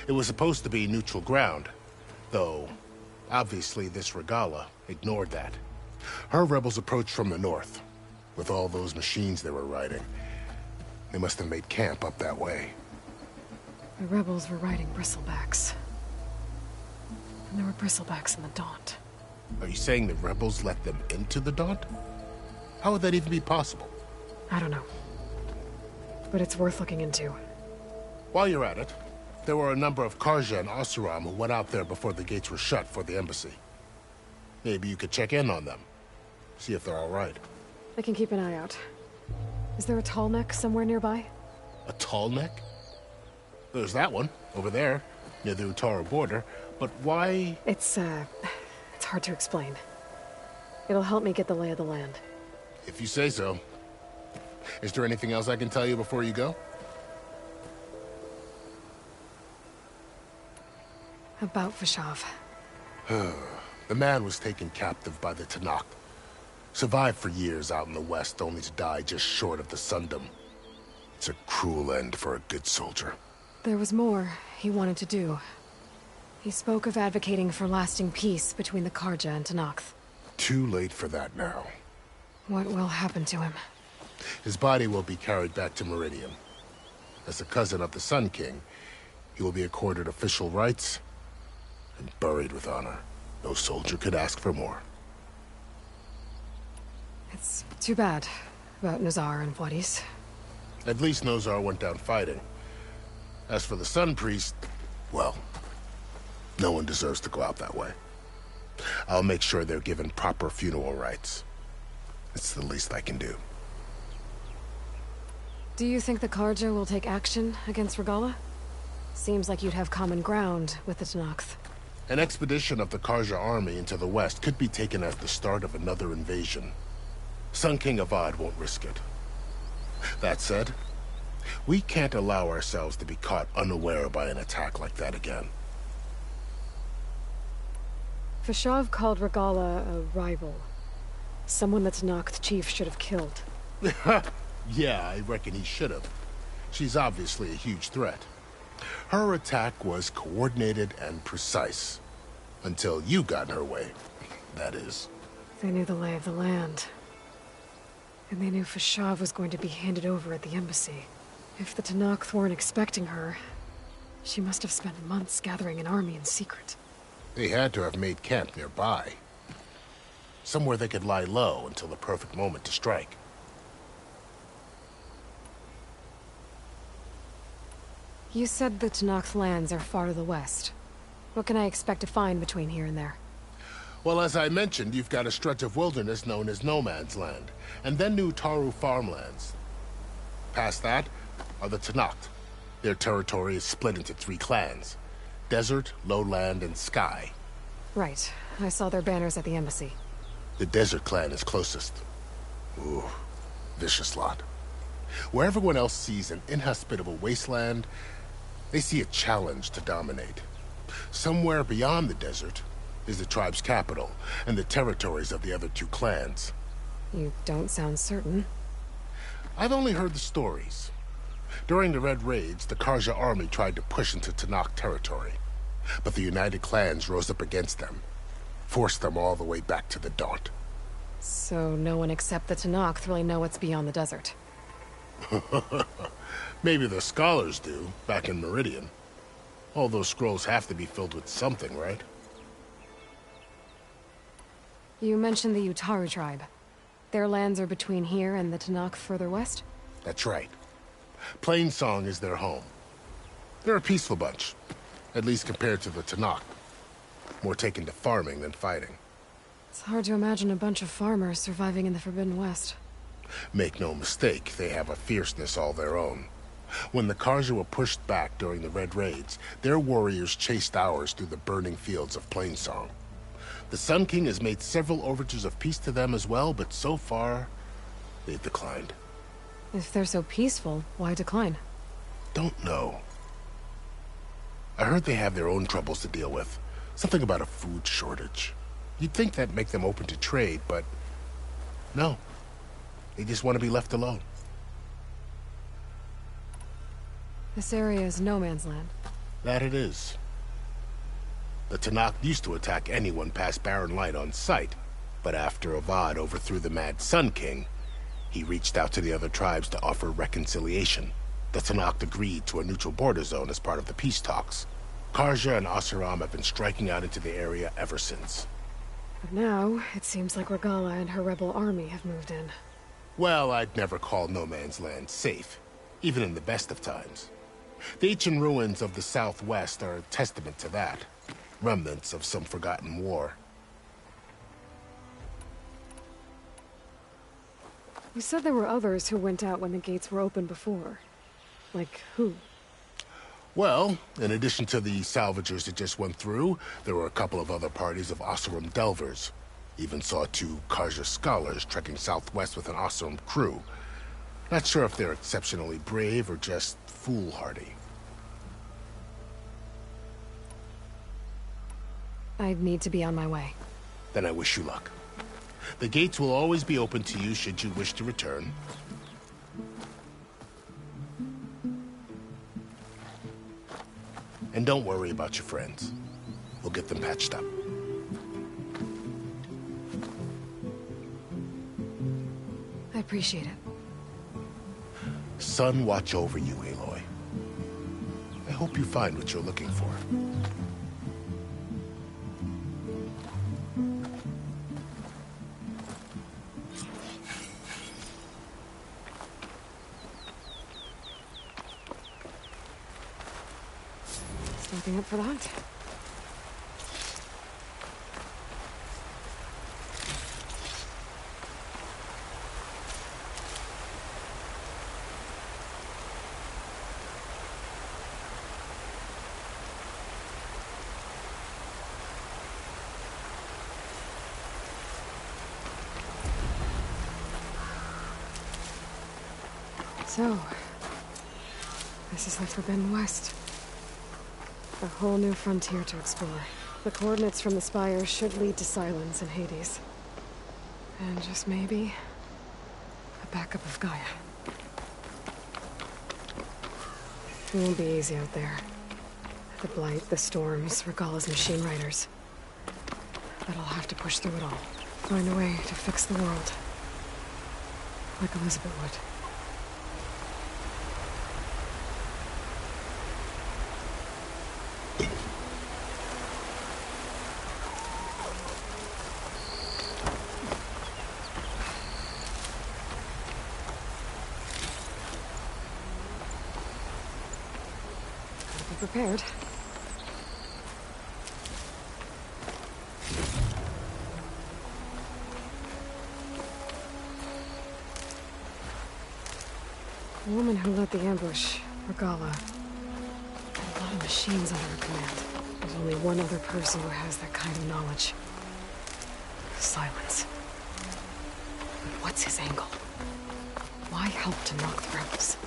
It was supposed to be neutral ground, though obviously this Regalla ignored that. Her rebels approached from the north, with all those machines they were riding. They must have made camp up that way. The rebels were riding bristlebacks. And there were bristlebacks in the Daunt. Are you saying the rebels let them into the Daunt? How would that even be possible? I don't know. But it's worth looking into. While you're at it, there were a number of Karja and Oseram who went out there before the gates were shut for the embassy. Maybe you could check in on them. See if they're all right. I can keep an eye out. Is there a tall neck somewhere nearby? A tall neck? There's that one, over there, near the Utaru border. But why? It's hard to explain. It'll help me get the lay of the land. If you say so. Is there anything else I can tell you before you go? About Vashav. The man was taken captive by the Tenakth. Survived for years out in the west, only to die just short of the Sundom. It's a cruel end for a good soldier. There was more he wanted to do. He spoke of advocating for lasting peace between the Karja and Tenakth. Too late for that now. What will happen to him? His body will be carried back to Meridian. As a cousin of the Sun King, he will be accorded official rights and buried with honor. No soldier could ask for more. It's too bad about Nozar and Wadis. At least Nozar went down fighting. As for the Sun Priest, well, no one deserves to go out that way. I'll make sure they're given proper funeral rites. It's the least I can do. Do you think the Karja will take action against Regalla? Seems like you'd have common ground with the Tenakth. An expedition of the Karja army into the west could be taken as the start of another invasion. Sun King Avad won't risk it. That said, we can't allow ourselves to be caught unaware by an attack like that again. Vashav called Regalla a rival. Someone that Tenakth chief should have killed. Yeah, I reckon he should have. She's obviously a huge threat. Her attack was coordinated and precise. Until you got in her way, that is. They knew the lay of the land. And they knew Vashav was going to be handed over at the embassy. If the Tenakth weren't expecting her, she must have spent months gathering an army in secret. They had to have made camp nearby. Somewhere they could lie low until the perfect moment to strike. You said the Tenakth lands are far to the west. What can I expect to find between here and there? Well, as I mentioned, you've got a stretch of wilderness known as No Man's Land, and then new Taru farmlands. Past that are the Tenakth. Their territory is split into 3 clans: Desert, Lowland, and Sky. Right. I saw their banners at the embassy. The Desert clan is closest. Ooh, vicious lot. Where everyone else sees an inhospitable wasteland, they see a challenge to dominate. Somewhere beyond the desert is the tribe's capital, and the territories of the other 2 clans. You don't sound certain. I've only heard the stories. During the Red Raids, the Karja army tried to push into Tenakth territory, but the United Clans rose up against them, forced them all the way back to the Daunt. So no one except the Tenakth really know what's beyond the desert. Maybe the scholars do, back in Meridian. All those scrolls have to be filled with something, right? You mentioned the Utaru tribe. Their lands are between here and the Tenakth further west? That's right. Plainsong is their home. They're a peaceful bunch, at least compared to the Tenakth. More taken to farming than fighting. It's hard to imagine a bunch of farmers surviving in the Forbidden West. Make no mistake, they have a fierceness all their own. When the Karja were pushed back during the Red Raids, their warriors chased ours through the burning fields of Plainsong. The Sun King has made several overtures of peace to them as well, but so far, they've declined. If they're so peaceful, why decline? Don't know. I heard they have their own troubles to deal with. Something about a food shortage. You'd think that'd make them open to trade, but no. They just want to be left alone. This area is no man's land. That it is. The Tenakth used to attack anyone past Barren Light on sight, but after Avad overthrew the Mad Sun King, he reached out to the other tribes to offer reconciliation. The Tenakth agreed to a neutral border zone as part of the peace talks. Karja and Asuram have been striking out into the area ever since. But now, it seems like Regala and her rebel army have moved in. Well, I'd never call No Man's Land safe, even in the best of times. The ancient ruins of the Southwest are a testament to that. Remnants of some forgotten war. You said there were others who went out when the gates were open before. Like who? Well, in addition to the salvagers that just went through, there were a couple of other parties of Asuram delvers. Even saw 2 Karja scholars trekking southwest with an Asuram crew. Not sure if they're exceptionally brave or just foolhardy. I'd need to be on my way. Then I wish you luck. The gates will always be open to you should you wish to return. And don't worry about your friends. We'll get them patched up. I appreciate it. Sun watch over you, Aloy. I hope you find what you're looking for. Stocking up for that. So, this is the Forbidden West. A whole new frontier to explore. The coordinates from the spire should lead to Silence and Hades. And just maybe, a backup of Gaia. It won't be easy out there. The blight, the storms, Regala's machine riders. But I'll have to push through it all. Find a way to fix the world. Like Elizabeth would. prepared. The woman who led the ambush, Regala, had a lot of machines under her command. There's only one other person who has that kind of knowledge. Silence. But what's his angle? Why help to knock the rebels?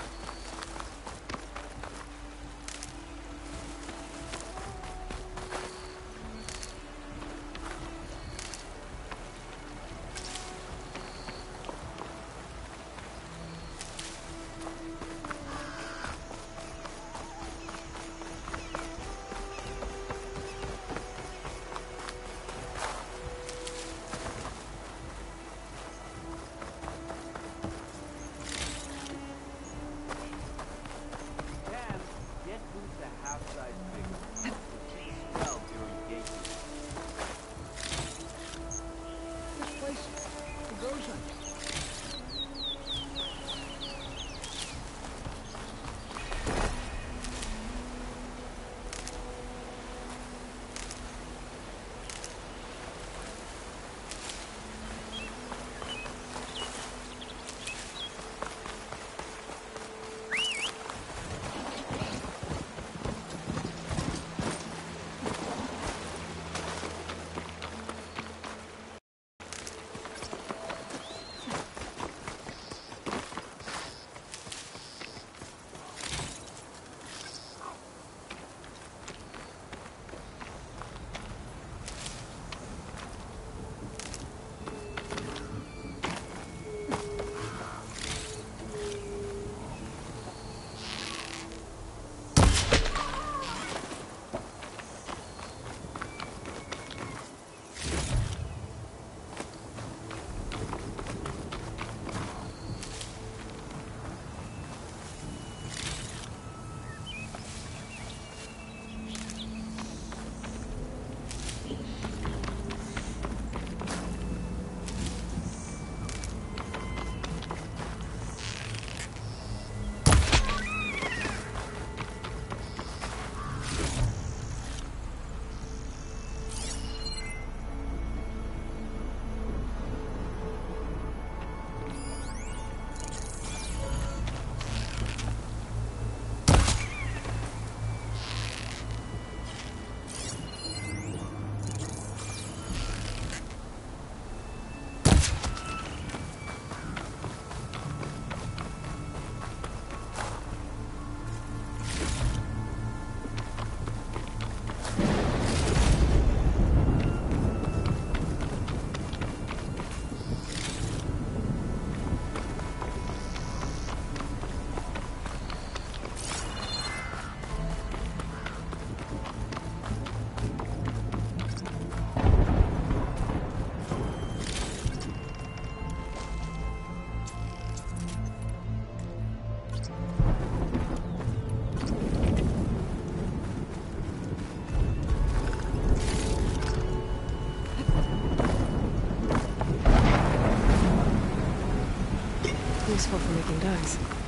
Useful for making dyes.